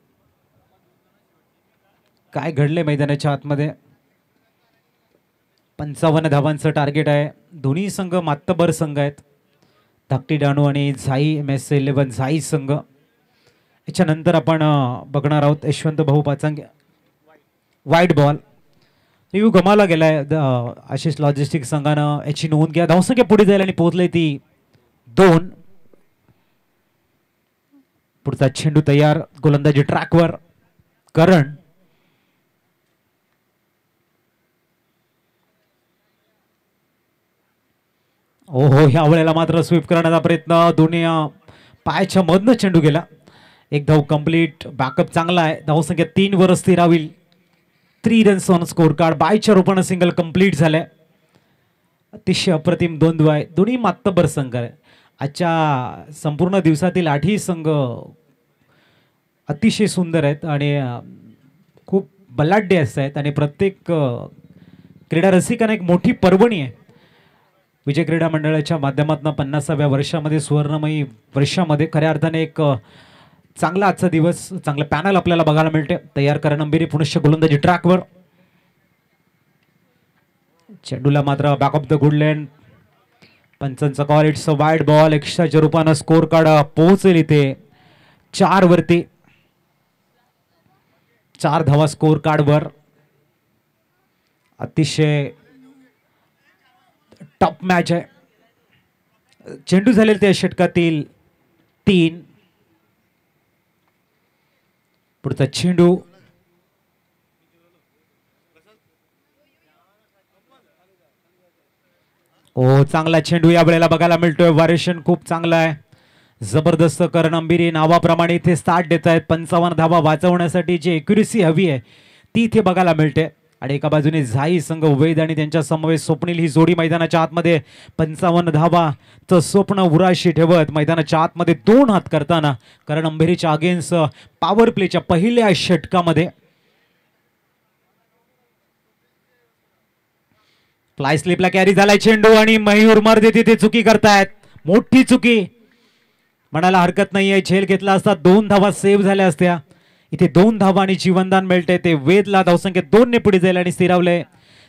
[SPEAKER 2] काय घडले मैदानाच्या आतमध्ये. 55 धावांचं टार्गेट आहे. दोन्ही संघ मातबर संघ आहेत. धाकटी डहाणू आणि झाई MS11 झाई संघ. याच्यानंतर आपण बघणार आहोत यशवंत भाऊ पाचांगे. वाईट बॉल रिव्ह्यू गमावला गेलाय. आशिष लॉजिस्टिक संघानं याची नोंद घ्या. धावसंख्या पुढे जाईल आणि पोहोचले ती 2. पुढचा चेंडू तयार. गोलंदाजी ट्रॅकवर. करण. ओहो ह्या वेळेला मात्र स्वीप करण्याचा प्रयत्न. दोन्ही पायाच्या मधनं चेंडू गेला. एक धाव कंप्लीट. बॅकअप चांगला आहे. धावसंख्या 3 वर स्थिरावी. 3 रन्स ऑन स्कोर कार्ड. बायच्या रूपानं सिंगल कंप्लीट झालंय. अतिशय अप्रतिम 2 धावा आहे. दोन्ही मातबर संघ आहे. आजच्या संपूर्ण दिवसातील 8ही संघ अतिशय सुंदर आहेत आणि खूप बलाढ्य असत आहेत आणि प्रत्येक क्रीडा रसिकांना एक मोठी पर्वणी आहे. विजय क्रीडा मंडळाच्या माध्यमातून 50व्या वर्षामध्ये सुवर्णमयी वर्षामध्ये खऱ्या अर्थाने एक चांगला आजचा दिवस चांगलं पॅनल आपल्याला बघायला मिळते. तयार करण अंबिरे पुनश्च गोलंदाजी ट्रॅकवर. चेंडूला मात्र back of the good length. पंचांचा call. It's a wide ball. एक्स्ट्राच्या रूपानं स्कोर कार्ड पोहोचेल इथे 4 वरती.
[SPEAKER 5] 4 धावा स्कोर कार्डवर. अतिशय टॉप मॅच आहे. चेंडू झालेले त्या षटकातील 3. पुढचा चेंडू चांगला चेंडू या वेळेला बघायला मिळतोय. व्हायरेशन खूप चांगला आहे. जबरदस्त कर्णअंबिरी नावाप्रमाणे इथे स्टार्ट देत आहेत. 55 धावा वाचवण्यासाठी जी एक्युरेसी हवी आहे ती इथे बघायला मिळते. आणि एका बाजूने झाई संघ वेद आणि त्यांच्या समवेत स्वप्नील ही जोडी मैदानाच्या आतमध्ये 55 धावाचं स्वप्न उराशी ठेवत मैदानाच्या आतमध्ये 2 हात करताना कर्णअंबिरीच्या अगेन्स्ट पॉवर प्लेच्या पहिल्या षटकामध्ये फ्लाय स्लिपला कॅरी झालाय चेंडू आणि मयूर मर्दे तिथे चुकी करतायत. मोठी चुकी म्हणायला हरकत नाहीये. झेल घेतला असता 2 धावा सेव्ह झाल्या असत्या. इथे 2 धावा आणि जीवनदान मिळते. ते वेदला धावसंख्या 2 ने पुढे जाईल आणि स्थिरावले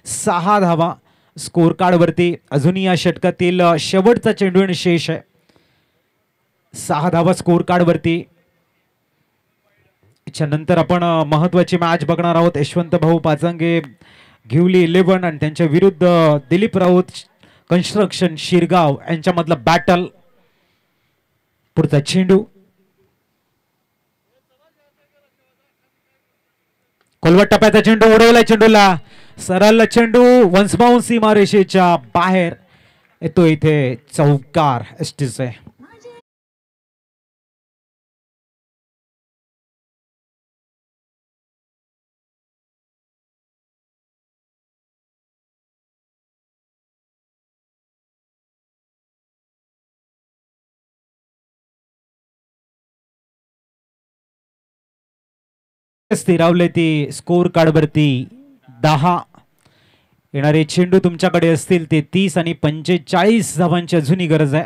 [SPEAKER 5] 6 धावा स्कोर कार्ड वरती. अजूनही या षटकातील शेवटचा चेंडू आणि शेष आहे. 6 धावा स्कोर कार्ड वरती. त्याच्यानंतर आपण महत्वाची मॅच बघणार आहोत. यशवंत भाऊ पाचंगे घिवली 11 आणि त्यांच्या विरुद्ध दिलीप राऊत कन्स्ट्रक्शन शिरगाव यांच्यामधलं बॅटल. पुढचा चेंडू खोलवट टप्प्याचा चेंडू उडवलाय. चेंडूला सरळ चेंडू वन्स बाउन्स सीमारेषेच्या बाहेर येतो. इथे चौकार एसटीचे. स्थिरावले ती स्कोर कार्ड वरती 10. येणारे चेंडू तुमच्याकडे असतील ते 30 आणि 45 धावांची अजूनही गरज आहे.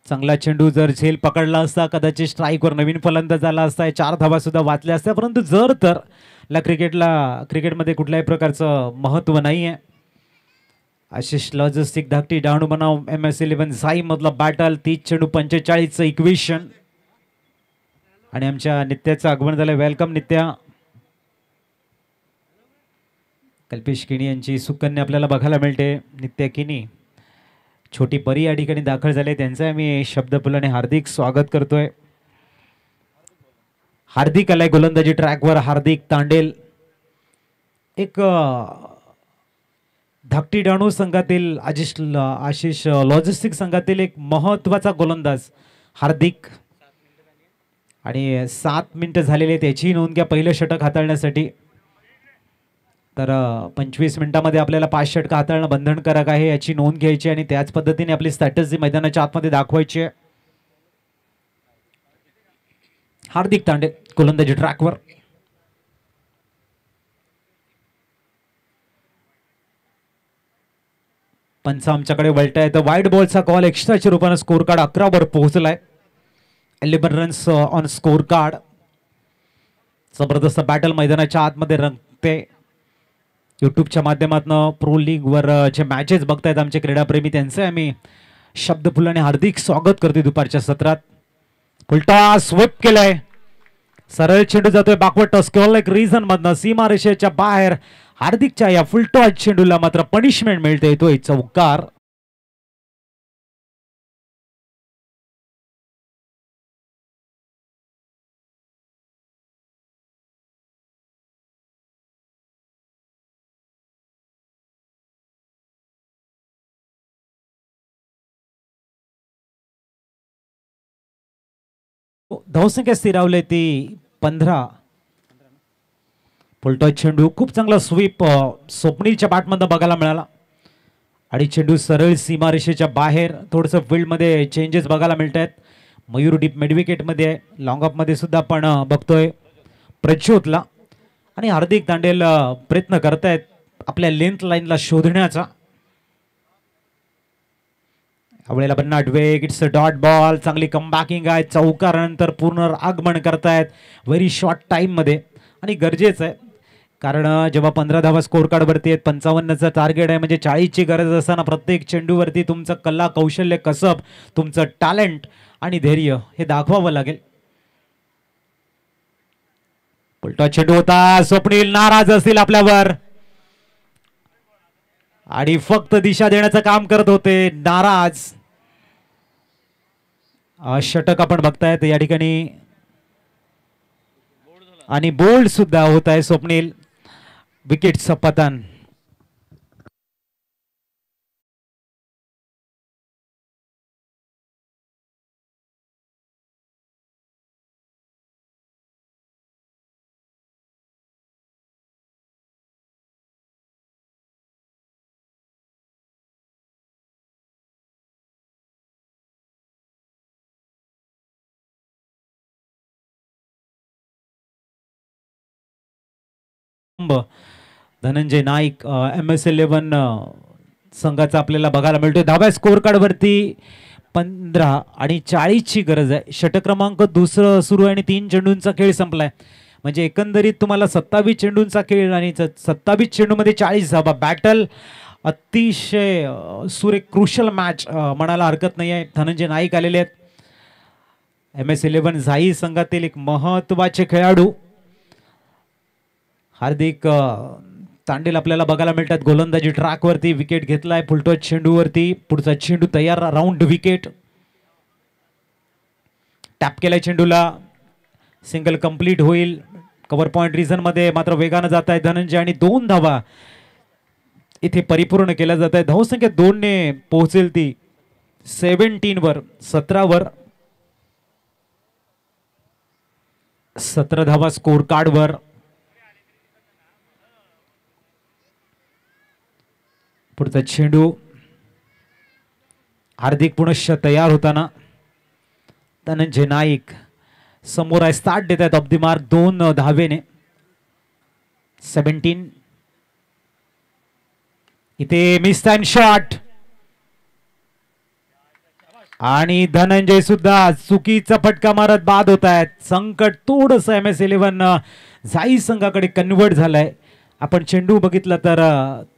[SPEAKER 5] चांगला चेंडू जर झेल पकडला असता कदाचित स्ट्राईकवर नवीन फलंदाज आला असता. 4 धावा सुद्धा वाचल्या असत्या. परंतु जर तर क्रिकेटमध्ये कुठल्याही प्रकारचं महत्व नाही आहे. आशिष लॉजिस्टिक धाकटी डहाणू बनाव MS11 साई मधला बॅटल. 30 चेंडू 45चं इक्वेशन. आणि आमच्या नित्याचं आगमन झालं. वेलकम नित्या. कल्पेश किणी यांची सुकन्या आपल्याला बघायला मिळते. नित्या किणी छोटी परी या ठिकाणी दाखल झाले. त्यांचं आम्ही शब्दफुलाने हार्दिक स्वागत करतोय. हार्दिक आलाय गोलंदाजी ट्रॅकवर. हार्दिक तांडेल एक धाकटी डहाणू संघातील आशिष लॉजिस्टिक संघातील एक महत्वाचा गोलंदाज हार्दिक. आणि 7 मिनिटं झालेले त्याची नोंद घ्या पहिलं षटक हाताळण्यासाठी. तर 25 मिनिटांमध्ये आपल्याला 5 षटकं हाताळणं बंधनकारक आहे याची नोंद घ्यायची आणि त्याच पद्धतीने आपली स्ट्रॅटेजी मैदानाच्या आतमध्ये दाखवायची आहे. हार्दिक तांडे गोलंदाजी ट्रॅकवर. पंच आमच्याकडे वळताय तर वाईड बॉलचा कॉल. एक्स्ट्राच्या रूपाने स्कोर कार्ड 11 वर पोहोचलाय. 11 रन्स ऑन स्कोर कार्ड. जबरदस्त बॅटल मैदानाच्या आतमध्ये रंगते. यूट्यूबच्या माध्यमातून प्रो लीग वर जे मॅचेस बघतायत आमचे क्रीडाप्रेमी त्यांचे आम्ही शब्दफुलाने हार्दिक स्वागत करतोय. दुपारच्या सत्रात फुलटा स्वीप केलाय. सरळ चेंडू जातोय बॅकवर्ड टॉस केवळ एक रिझन मधनं सीमारेषेच्या बाहेर. हार्दिकच्या या फुलटॉस चेंडूला मात्र पनिशमेंट मिळते. येतोय चौकार. धावसंख्या स्थिरावले ती 15. फुलटॉस चेंडू खूप चांगला स्वीप स्वप्नीलच्या बॅटमधून बघायला मिळाला. आणि चेंडू सरळ सीमारेषेच्या बाहेर. थोडंसं फील्डमध्ये चेंजेस बघायला मिळत आहेत. मयूर डीप मिडविकेटमध्ये आहे. लॉंग ऑफमध्ये सुद्धा आपण बघतोय प्रज्योतला. आणि हार्दिक तांडेल प्रयत्न करतायत आपल्या लेंथ लाईनला शोधण्याचा. यावेळेला भन्नाट वेग. It's a dot ball. चांगली कमबॅकिंग आहे. चौकारानंतर पूर्ण आगमन करतायत व्हेरी शॉर्ट टाइम मध्ये. आणि गरजेचं आहे कारण जेव्हा 15 धावा स्कोर कार्डवरती आहेत, 55चं टार्गेट आहे, म्हणजे 40ची गरज असताना प्रत्येक चेंडूवरती तुमचं कला, कौशल्य, कसब, तुमचं टॅलेंट आणि धैर्य हे दाखवावं लागेल. उलटा चेंडू होता, स्वप्नील नाराज असतील आपल्यावर आणि फक्त दिशा देण्याचं काम करत होते, नाराज. षटक आपण बघतायत या ठिकाणी आणि बोल्ड सुद्धा होत आहे स्वप्नील. विकेटचं पतन. धनंजय नाईक MS11 संघाचा आपल्याला बघायला मिळतोय. धाव्या स्कोर कार्डवरती 15 आणि 40ची गरज आहे. षटक क्रमांक दुसरं सुरू आहे आणि 3 चेंडूंचा खेळ संपलाय. म्हणजे एकंदरीत तुम्हाला 27 चेंडूंचा खेळ आणि 27 चेंडूमध्ये 40 धावा. बॅटल अतिशय सुरेख क्रुशल मॅच म्हणायला हरकत नाही आहे. धनंजय नाईक आलेले आहेत. MS11 झाई संघातील एक महत्वाचे खेळाडू. हार्दिक तांडेल आपल्याला बघायला मिळतात गोलंदाजी ट्रॅकवरती. विकेट घेतलाय फुलटॉस चेंडूवरती. पुढचा चेंडू तयार, राऊंड विकेट. टॅप केलाय चेंडूला, सिंगल कंप्लीट होईल. कव्हर पॉइंट रिझन मध्ये मात्र वेगानं जात आहे धनंजय आणि 2 धावा इथे परिपूर्ण केल्या जात आहे. धावसंख्या 2 ने पोहोचेल ती 17 वर. 17 वर 17 धावा स्कोर कार्डवर. पुढचा चेंडू हार्दिक पुनश्च तयार होताना धनंजय नाईक समोर आहे. स्टार्ट देत आहेत ऑफ द मार्क 2 धावेने. 17. इथे मिस टाइम शॉट आणि धनंजय सुद्धा चुकीचा फटका मारत बाद होत आहेत. संकट थोडस MS11 झाई संघाकडे कन्वर्ट झालंय. आपण चेंडू बघितला तर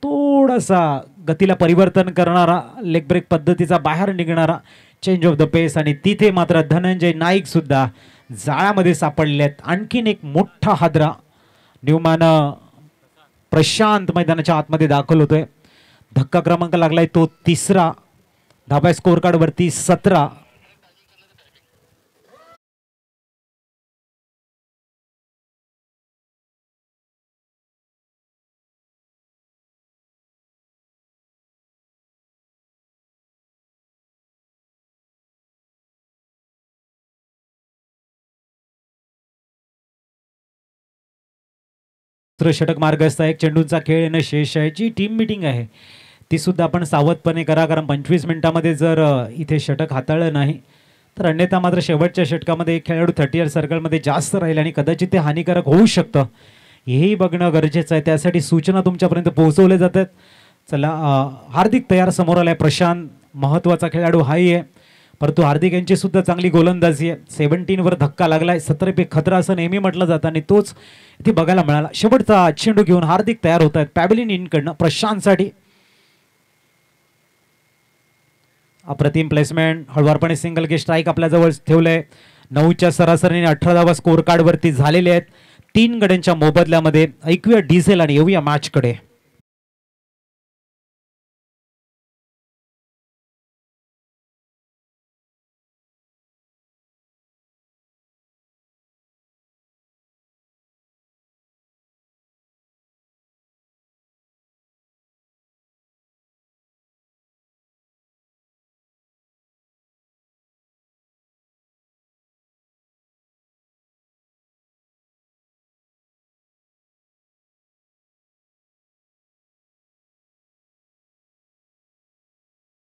[SPEAKER 5] थोडासा गतीला परिवर्तन करणारा, लेग ब्रेक पद्धतीचा बाहेर निघणारा, चेंज ऑफ द पेस आणि तिथे मात्र धनंजय नाईक सुद्धा जाळ्यामध्ये सापडलेत. आणखीन एक मोठा हादरा न्यूमॅन प्रशांत मैदानाच्या आतमध्ये दाखल होतोय. धक्का क्रमांक लागलाय तो 3रा. धाब्या स्कोर कार्ड वरती 17. षटक मार्गस्थ आहे. चेंडूंचा खेळ येणं शेष आहे. जी टीम मीटिंग आहे ती सुद्धा आपण सावधपणे करा, कारण 25 मिनिटांमध्ये जर इथे षटक हाताळलं नाही तर अन्यथा मात्र शेवटच्या षटकामध्ये एक खेळाडू 30 सर्कलमध्ये जास्त राहील आणि कदाचित ते हानिकारक होऊ शकतं. हेही बघणं गरजेचं आहे. त्यासाठी सूचना तुमच्यापर्यंत पोहोचवल्या जातात. चला, हार्दिक तयार समोर आलाय. प्रशांत महत्वाचा खेळाडू हाही आहे, परंतु हार्दिक यांची सुद्धा चांगली गोलंदाजी आहे. 17 वर धक्का लागलाय. 17 पे खतरा असं नेहमी म्हटलं जातं आणि तोच इथे बघायला मिळाला. शेवटचा चेंडू घेऊन हार्दिक तयार होत आहेत पॅव्हलियन इनकडनं प्रशांतसाठी. अप्रतिम प्लेसमेंट. हळवारपणे सिंगल के स्ट्राईक आपल्या जवळ ठेवलंय. 9च्या सरासरीने 18 धावा स्कोर कार्ड वरती झालेले आहेत 3 गड्यांच्या मोबदल्यामध्ये. ऐकूया डिझेल आणि येऊया मॅच कडे.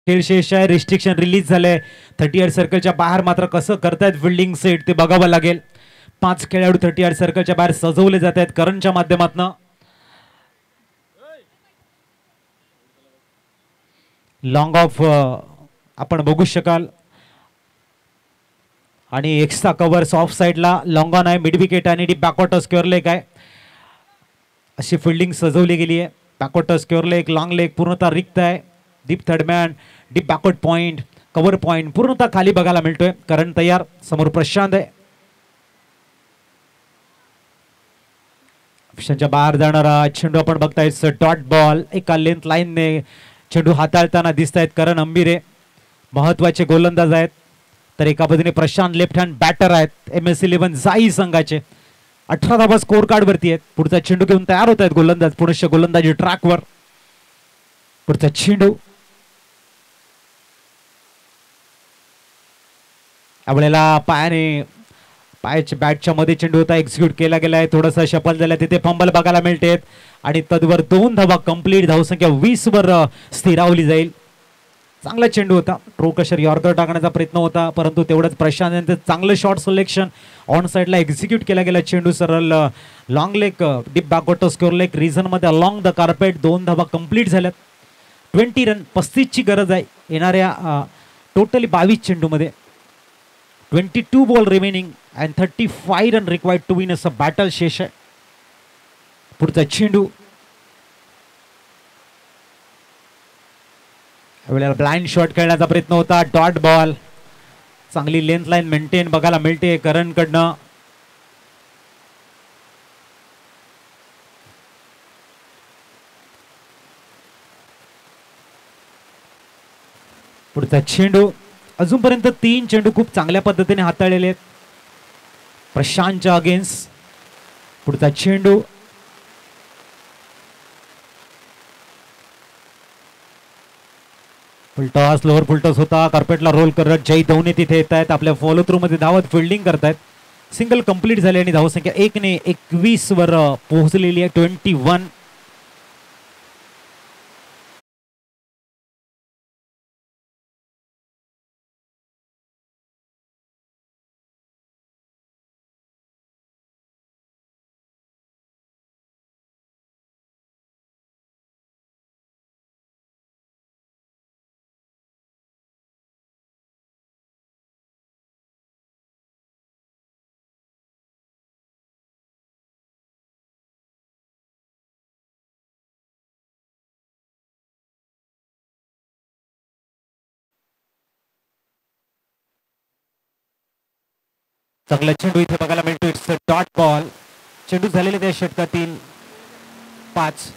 [SPEAKER 5] खेळ शेष आहे. रिस्ट्रिक्शन रिलीज झालंय. 30 सर्कलच्या बाहेर मात्र कसं करतायत फिल्डिंग सेट ते बघावं लागेल. 5 खेळाडू 30 सर्कलच्या बाहेर सजवले जात आहेत करणच्या माध्यमातून. लॉंग ऑफ आपण बघू शकाल आणि एक्स्ट्रा कव्हर्स ऑफ साइडला लॉंग ऑन आहे. मिड विकेट आणि डीप बॅकवॉटर स्क्वेअर लेग आहे. अशी फिल्डिंग सजवली गेली आहे. Backward touch square leg, long leg पूर्णतः रिक्त आहे. Deep third man, deep backward point, cover point पूर्णतः खाली बघायला मिळतोय. करण तयार, समोर प्रशांत आहे. ऑप्शनच्या बाहेर जाणारा चेंडू आपण बघताय. डॉट बॉल एका लेंथ लाईनने चेंडू हाताळताना दिसत आहेत करण अंबिरे. महत्वाचे गोलंदाज आहेत. तर एका बाजूने प्रशांत लेफ्ट हँड बॅटर आहेत MS11 जाई संघाचे. 18 धावा स्कोर कार्ड वरती आहेत. पुढचा चेंडू घेऊन तयार होत आहेत गोलंदाज. पुरुष गोलंदाजी ट्रॅकवर. पुढचा चेंडू यावेळेला पायाच्या बॅटच्या मध्ये चेंडू होता, एक्झिक्यूट केला गेलाय. थोडासा शफल झाला, तिथे फंबल बघायला मिळते आणि तद्वर 2 धावा कंप्लीट. धावसंख्या 20 वर स्थिरावली जाईल. चांगला चेंडू होता. ट्रोकशर यॉर्कर टाकण्याचा प्रयत्न होता, परंतु तेवढंच प्रशांत यांचं चांगलं शॉट सिलेक्शन. ऑन साईडला एक्झिक्यूट केला गेला चेंडू. सरळ long leg, deep backward score leg reason मध्ये अलॉंग द कार्पेट. 2 धावा कंप्लीट झाल्यात. 20 रन, 35 ची गरज आहे येणाऱ्या टोटली 22 चेंडू मध्ये. 22 ball remaining and 35 run required to win असं बॅटल शेष आहे. पुढचा चेंडू यावेळेला ब्लाइंड शॉट खेळण्याचा प्रयत्न होता. Dot ball. चांगली लेंथ लाईन मेंटेन बघायला मिळते करणकडनं. पुढचा चेंडू. अजूनपर्यंत 3 चेंडू खूप चांगल्या पद्धतीने हाताळलेले आहेत प्रशांतच्या अगेन्स्ट. पुढचा चेंडू फुलटॉस, लोअर फुलटॉस होता. कार्पेटला रोल करत जय दवणे तिथे येत आहेत. आपल्या फॉलो थ्रू मध्ये धावत फिल्डिंग करतायत. सिंगल कंप्लीट झाली आणि धावसंख्या 1 ने 21 वर पोहोचलेली आहे. 21. चांगला चेंडू इथे बघायला मिळतो. It's a dot ball. चेंडू झालेले त्या षटकातील 5.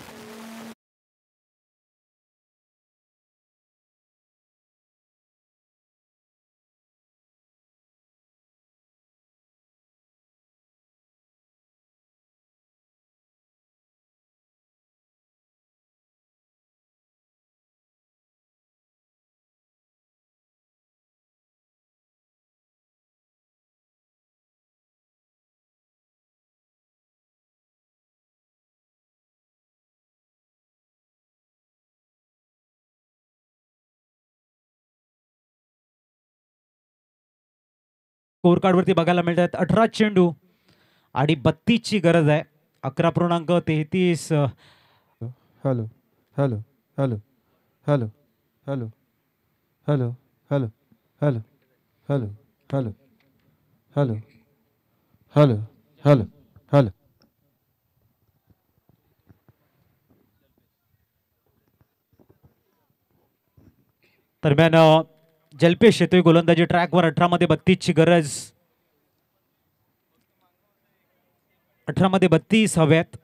[SPEAKER 5] स्कोर कार्ड वरती बघायला मिळतात 18 चेंडू आणि 32 ची गरज आहे. 11.33.
[SPEAKER 6] Hello hello hello hello hello hello hello hello hello hello hello hello hello hello.
[SPEAKER 5] दरम्यान जल्पेश येतोय गोलंदाजी ट्रॅकवर. 18 मध्ये 32 ची गरज. 18 मध्ये 32 हव्यात.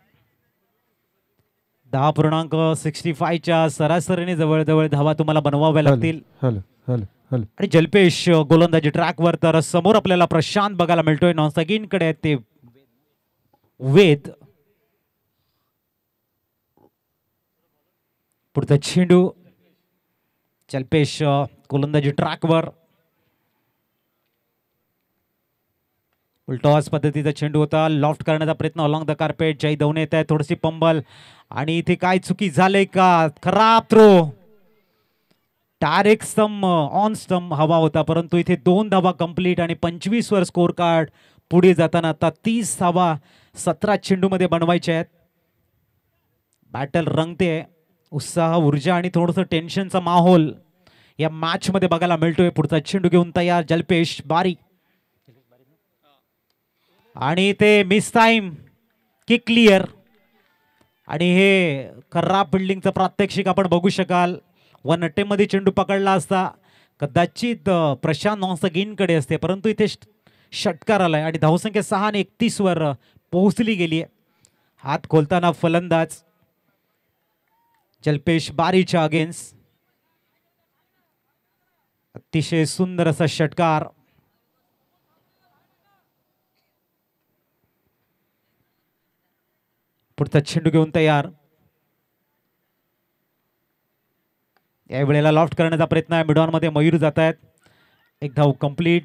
[SPEAKER 5] 10.65 च्या सरासरीने जवळजवळ धावा तुम्हाला बनवाव्या लागतील.
[SPEAKER 6] Hello hello hello.
[SPEAKER 5] आणि जल्पेश गोलंदाजी ट्रॅकवर. तर समोर आपल्याला प्रशांत बघायला मिळतोय. नॉनस्टॅगिन कडे आहेत ते वेद. पुढचा चेंडू. जल्पेश गोलंदाजी ट्रॅकवर. उलटॉस पद्धतीचा चेंडू होता. लॉफ्ट करण्याचा प्रयत्न अलॉंग द कार्पेट. जय दवणे येत आहे. थोडीशी पंबल आणि इथे काय चुकी झाले का. खराब throw. Direct stump, on stump हवा होता, परंतु इथे 2 धावा कंप्लीट आणि 25 वर स्कोर कार्ड. पुढे जाताना आता 30 धावा 17 चेंडू मध्ये बनवायचे आहेत. बॅटल रंगते. उत्साह, ऊर्जा आणि थोडंसं टेन्शनचा माहोल या मॅच मध्ये बघायला मिळतोय. पुढचा चेंडू घेऊन तयार जल्पेश. बारी आणि ते मिस टाइम. Kick clear. आणि हे खराब फिल्डिंगचं प्रात्यक्षिक आपण बघू शकाल. वन अट्टेमध्ये चेंडू पकडला असता कदाचित प्रशांत नॉन्सगिनकडे असते, परंतु इथे षटकार आलाय आणि धावसंख्या 6 आणि 31 वर पोहोचली गेली आहे. हात खोलताना फलंदाज जल्पेश बारीच्या अगेन्स्ट. अतिशय सुंदर असा षटकार. पुढचा चेंडू घेऊन तयार. यावेळेला लॉफ्ट करण्याचा प्रयत्न आहे. मिडऑन मध्ये मयूर जात आहेत. एक धाव कंप्लीट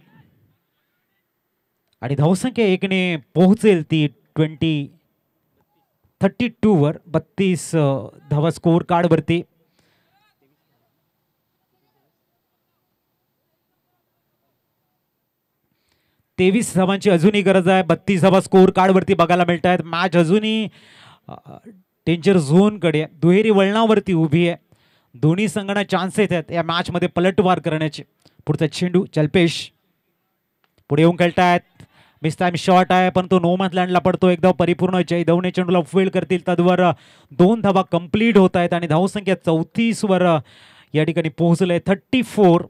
[SPEAKER 5] आणि धावसंख्या 1 ने पोहोचेल ती 32 वर. 32 धावा स्कोर कार्ड वरती. तेवीस धावांची अजूनही गरज आहे. 32 धावा स्कोर कार्ड वरती बघायला मिळत आहेत. मॅच अजूनही डेंजर झोन कडे दुहेरी वळणावरती उभी आहे. दोन्ही संघांना चान्सेस आहेत या मॅच मध्ये पलटवार करण्याचे. पुढचा चेंडू जल्पेश पुढे येऊन खेळतायत. मिस टाइम शॉट आहे परंतु नो मॅच लँडला पडतो. एक धाव परिपूर्ण. जयदेवने चेंडूला फील्ड करतील. तद्वर 2 धावा कंप्लीट होत आहेत आणि धावसंख्या 34 वर या ठिकाणी पोहोचले. 34.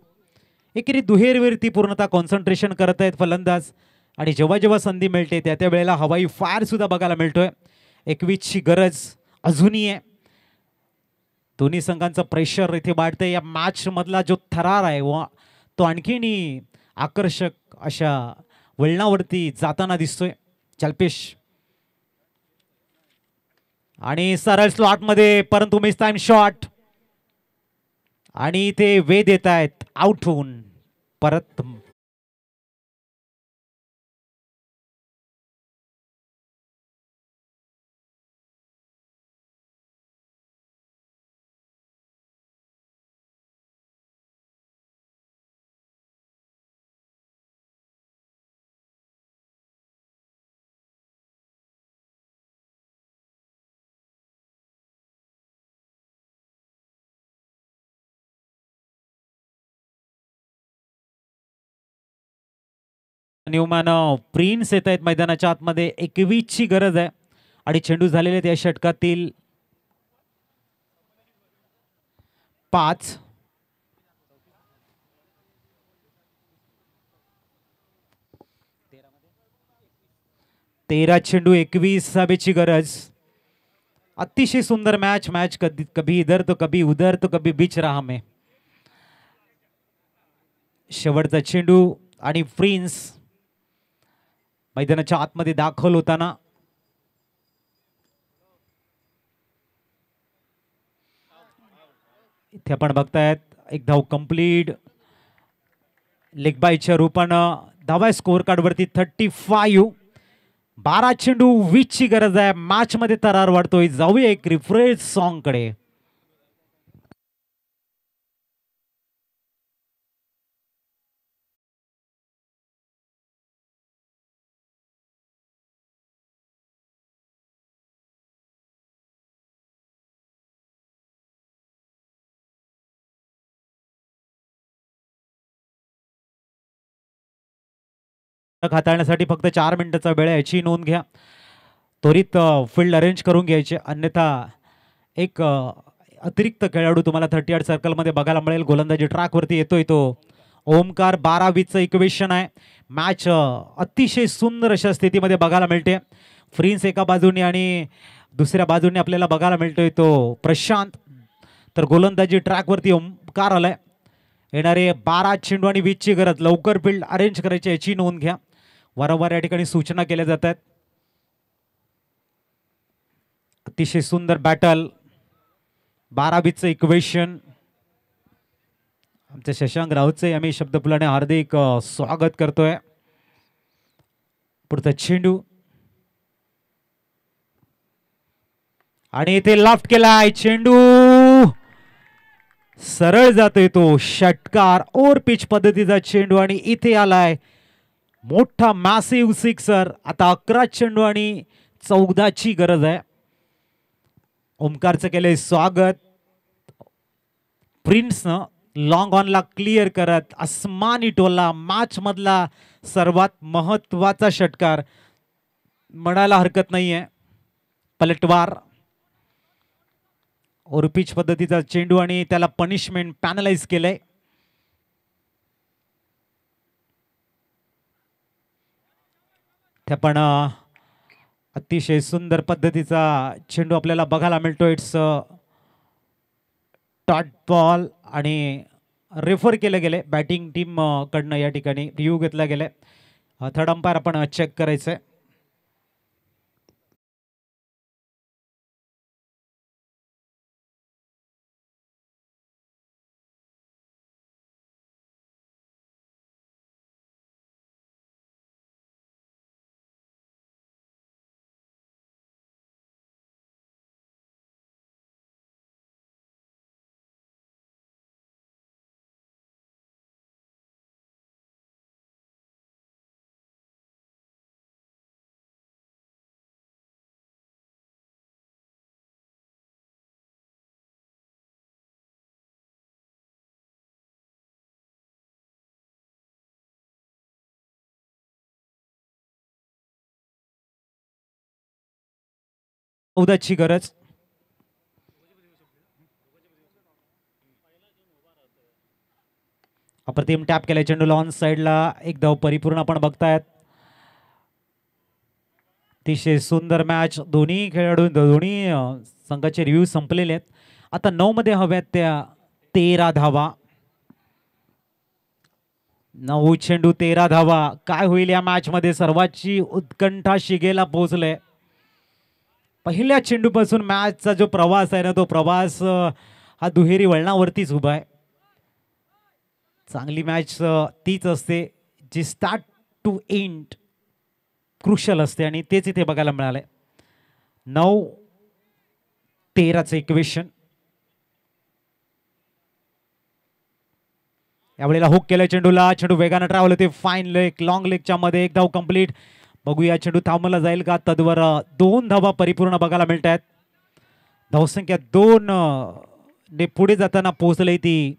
[SPEAKER 5] एकेरी दुहेरीवरती पूर्णतः कॉन्सन्ट्रेशन करत आहेत फलंदाज आणि जेव्हा जेव्हा संधी मिळते त्या त्या वेळेला हवाई फायर सुद्धा बघायला मिळतोय. 21ची गरज अजूनही आहे. दोन्ही संघांचं प्रेशर इथे वाढतंय. या मॅच मधला जो थरार आहे तो आणखीन आकर्षक अशा वळणावरती जाताना दिसतोय. जल्पेश आणि सरळ स्लॉट मध्ये परंतु मिस टाइम शॉट आणि इथे वेध येत आहेत आउट होऊन परत. न्यूमॅन प्रिन्स येत आहेत मैदानाच्या आतमध्ये. 21ची गरज आहे आणि चेंडू झालेले आहेत या षटकातील 5. तेरा चेंडू 21 धावेची गरज. अतिशय सुंदर मॅच कभी इधर तो कभी उधर तो कभी बीच राह में. शेवटचा चेंडू आणि प्रिन्स मैदानाच्या आतमध्ये दाखल होताना. इथे आपण बघतायत एक धाव कंप्लीट लेग बायच्या रूपानं. धावा स्कोर कार्ड वरती 35. 12 चेंडू 20ची गरज आहे. मॅच मध्ये तरार वाढतोय. जाऊया एक रिफ्रेश सॉन्ग कडे. हाताळण्यासाठी फक्त 4 मिनिटाचा वेळ आहे याची नोंद घ्या. त्वरित फील्ड अरेंज करून घ्यायचे अन्यथा एक अतिरिक्त खेळाडू तुम्हाला 38 सर्कलमध्ये बघायला मिळेल. गोलंदाजी ट्रॅकवरती येतोय तो ओमकार. 12-20चं इक्वेशन आहे. मॅच अतिशय सुंदर अशा स्थितीमध्ये बघायला मिळते. फ्रिन्स एका बाजूने आणि दुसऱ्या बाजूने आपल्याला बघायला मिळतोय तो प्रशांत. तर गोलंदाजी ट्रॅकवरती ओमकार आलाय. येणारे 12 चेंडू आणि 20ची गरज. लवकर फील्ड अरेंज करायची याची नोंद घ्या. वारंवार या ठिकाणी सूचना केल्या जातात. अतिशय सुंदर बॅटल. 12-20चं इक्वेशन. आमच्या शशांक राऊतचे आम्ही शब्दफुलाने हार्दिक स्वागत करतोय. पुढचा चेंडू आणि इथे लॉफ्ट केलाय. चेंडू सरळ जातोय तो षटकार. ओव्हर पिच पद्धतीचा चेंडू आणि इथे आलाय मोठा मॅसिव्ह सिक्सर. आता 11 चेंडू आणि 14ची गरज आहे. ओमकारचं केलंय स्वागत. प्रिन्सनं लॉंग ऑनला क्लिअर करत आसमानी टोला. मॅच मधला सर्वात महत्वाचा षटकार म्हणायला हरकत नाहीये. पलटवार ओरपिच पद्धतीचा चेंडू आणि त्याला पनिशमेंट पॅनलाइज केलंय. त्या पण अतिशय सुंदर पद्धतीचा चेंडू आपल्याला बघायला मिळतो. इट्स डॉट बॉल आणि रेफर केले गेले बॅटिंग टीम कडनं. या ठिकाणी रिव्ह्यू घेतला गेलाय. थर्ड अंपायर आपण चेक करायचंय. उद्याची गरज. अप्रतिम टॅप केलाय चेंडूला ऑन साइडला. एक धाव परिपूर्ण आपण बघतायत. अतिशय सुंदर मॅच. दोन्ही खेळाडू दोन्ही संघाचे रिव्ह्यू संपलेले आहेत. आता 9 मध्ये हव्यात त्या 13 धावा. 9 चेंडू 13 धावा. काय होईल या मॅच मध्ये सर्वांची उत्कंठा शिगेला पोहोचले. पहिल्या चेंडूपासून मॅचचा जो प्रवास आहे ना, तो प्रवास हा दुहेरी वळणावरतीच उभा आहे. चांगली मॅच तीच असते जी स्टार्ट टू एंड क्रुशल असते आणि तेच इथे बघायला मिळालंय. 9-13चं इक्वेशन. यावेळेला हुक केलं चेंडूला. चेंडू वेगानं ट्रॅव्हल होते. फाईन लेग लॉंग लेगच्या मध्ये एक धाव कंप्लीट. बघूया चेंडू थांबवला जाईल का. तद्वर 2 धावा परिपूर्ण बघायला मिळत आहेत. धावसंख्या 2 ने पुढे जाताना पोहोचले ती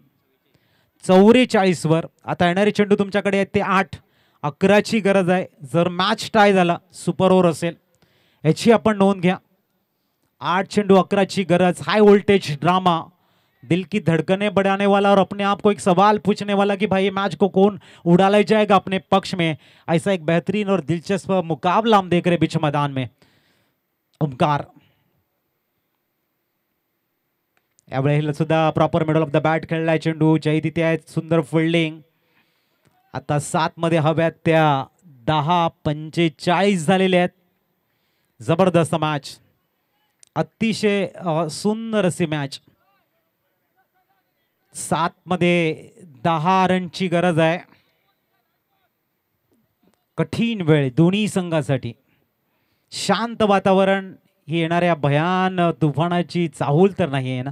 [SPEAKER 5] 44 वर. आता येणारे चेंडू तुमच्याकडे आहेत ते 8. 11ची गरज आहे. जर मॅच टाय झाला सुपर ओव्हर असेल याची आपण नोंद घ्या. 8 चेंडू 11ची गरज. हाई वोल्टेज ड्रामा. दिल की धड़कने बढ़ाने वाला और अपने आप को एक सवाल पूछने वाला कि भाई मैच को कौन उड़ा ले जाएगा अपने पक्ष में. ऐसा एक बेहतरीन और दिलचस्प मुकाबला हम देख रहे बीच मैदान में. ओमकार यावेळेला सुद्धा proper middle of the bat खेळलाय चेंडू. जय तिथे आहेत. सुंदर फिल्डिंग. आता 7 मध्ये हव्यात त्या 10-45 झालेले आहेत. जबरदस्त मॅच. अतिशय सुंदर अशी मॅच. 7 मध्ये 10 रनची गरज आहे. कठीण वेळ दोन्ही संघासाठी. शांत वातावरण. ही येणाऱ्या भयान तुफानाची चाहूल तर नाही आहे ना.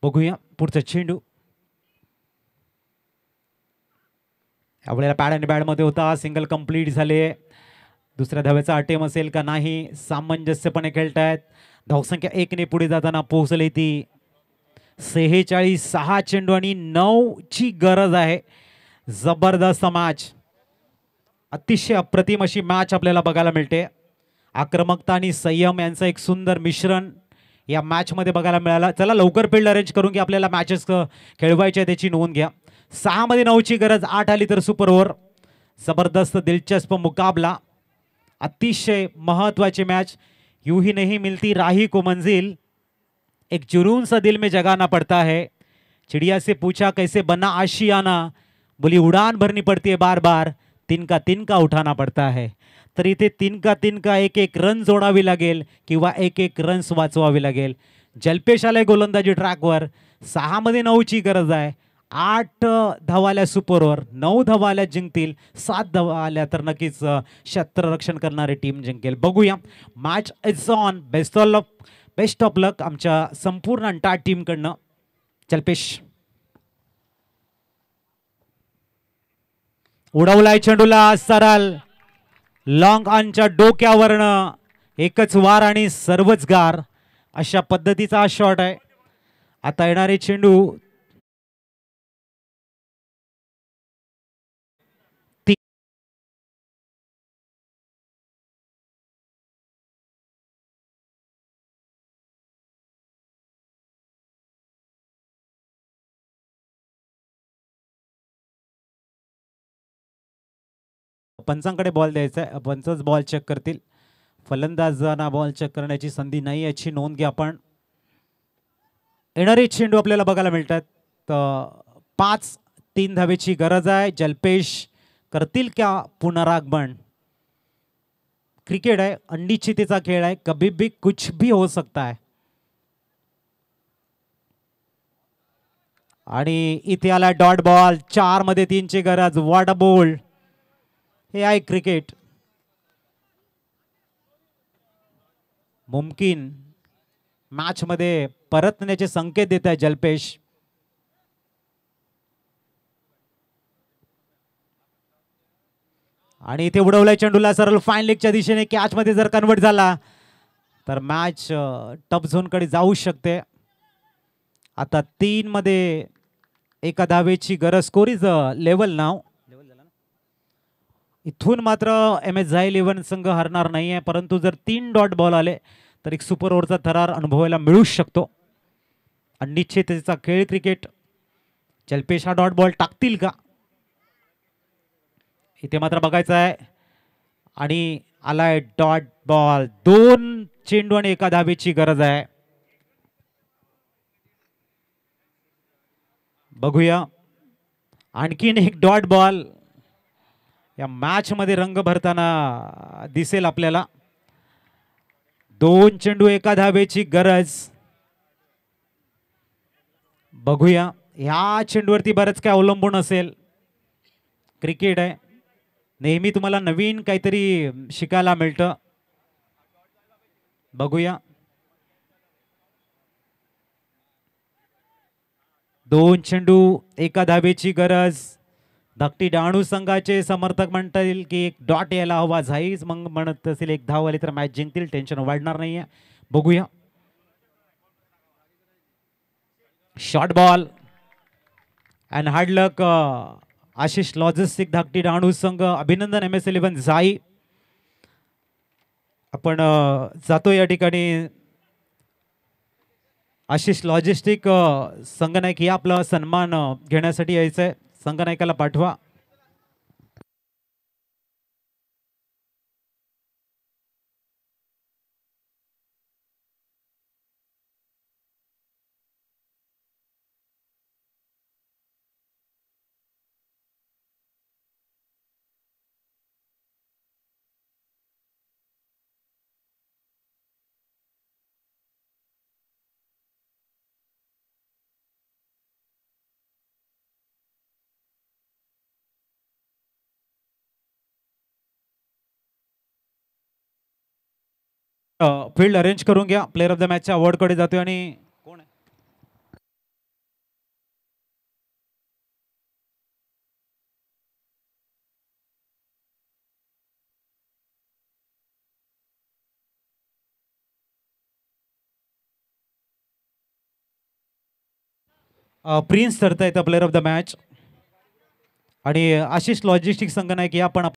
[SPEAKER 5] बघूया पुढचा चेंडू. यावेळेला पॅड आणि बॅड मध्ये होता. सिंगल कंप्लीट झाले. दुसऱ्या धावेचा अटेम असेल का नाही. सामंजस्यपणे खेळतायत. धावसंख्या 1 ने पुढे जाताना पोहोचली ती 46. 6 चेंडू आणि 9ची गरज आहे. जबरदस्त मॅच. अतिशय अप्रतिम अशी मॅच आपल्याला बघायला मिळते. आक्रमकता आणि संयम यांचं एक सुंदर मिश्रण या मॅच मध्ये बघायला मिळाला. चला लवकर फील्ड अरेंज करून की आपल्याला मॅचेस खेळवायच्या त्याची नोंद घ्या. 6 मध्ये 9ची गरज. 8 आली तर सुपर ओव्हर. जबरदस्त दिलचस्प मुकाबला. अतिशय महत्वाची मॅच. यूं ही नहीं मिलती राही को मंजिल. एक जुनून सा दिल में जगाना पड़ता है. चिड़िया से पूछा कैसे बना आशियाना. बोली उड़ान भरनी पड़ती है बार बार. तिनका उठाना पड़ता है. तर इथे तिनका एक रन जोडावी लागेल किंवा एक रन्स वाचवावी लागेल. जल्पेश आलाय गोलंदाजी ट्रॅकवर. 6 मध्ये 9ची गरज आहे. 8 धावा आल्या सुपर ओव्हर. 9 धावा आल्या जिंकतील. 7 धावा आल्या तर नक्कीच क्षेत्ररक्षण करणारी टीम जिंकेल. बघूया. Match is on. Best of luck आमच्या संपूर्ण अंटार टीम कडनं. जल्पेश उडवलाय चेंडूला सरळ लॉंग ऑनच्या डोक्यावरनं. एकच वार आणि सर्वच गार अशा पद्धतीचा हा शॉट आहे. आता येणारे चेंडू
[SPEAKER 2] पंचांकडे बॉल द्यायचा आहे, पंचच बॉल चेक करतील. फलंदाजांना बॉल चेक करण्याची संधी नाही याची नोंद घ्या आपण. येणारे चेंडू आपल्याला बघायला मिळतात. 5-3 धावेची गरज आहे. जल्पेश करतील क्या पुनरागमन. क्रिकेट आहे, अनिश्चिततेचा खेळ आहे, कभी भी कुछ भी हो सकता है. आणि इथे आला डॉट बॉल. 4 मध्ये 3 ची गरज. What a ball. हे आहे क्रिकेट. मुमकिन मॅच मध्ये परतण्याचे संकेत देत आहे जल्पेश. आणि इथे उडवलाय चेंडूला सरळ फाईन लेगच्या दिशेने. कॅच मध्ये जर कन्वर्ट झाला तर मॅच टफ झोन कडे जाऊ शकते. आता 3 मध्ये 1 धावेची गरज. स्कोर इज लेवल नाव. इथून मात्र MS झाई 11 संघ हरणार नाहीये, परंतु जर 3 डॉट बॉल आले तर एक सुपर ओव्हरचा थरार अनुभवायला मिळू शकतो. अनिश्चिततेचा खेळ क्रिकेट. जल्पेश हा डॉट बॉल टाकतील का इथे मात्र बघायचं आहे. आणि आलाय डॉट बॉल. 2 चेंडू आणि 1 धावेची गरज आहे. बघूया आणखीन एक डॉट बॉल या मॅच मध्ये रंग भरताना दिसेल आपल्याला. 2 चेंडू 1 धावेची गरज. बघूया ह्या चेंडूवरती बरंच काय अवलंबून असेल. क्रिकेट आहे, नेहमी तुम्हाला नवीन काहीतरी शिकायला मिळतं. बघूया. 2 चेंडू 1 धावेची गरज. धाकटी डहाणू संघाचे समर्थक म्हणतील की एक डॉट यायला हवा. झाईच मग म्हणत असेल 1 धाव आली तर मॅच जिंकतील, टेन्शन वाढणार नाहीये. बघूया. Short ball and hard luck. Ashish logistic धाकटी डहाणू संघ. अभिनंदन MS 11 झाई. आपण जातो या ठिकाणी. आशिष लॉजिस्टिक संगनायक या आपला सन्मान घेण्यासाठी यायचंय. संगनायकाला पाठवा. फील्ड अरेंज करून घ्या. प्लेअर ऑफ द मॅचच्या अवॉर्ड कडे जातोय. आणि कोण आहे प्रिन्स ठरता येतं प्लेअर ऑफ द मॅच. आणि आशिष लॉजिस्टिक संघनायक या पण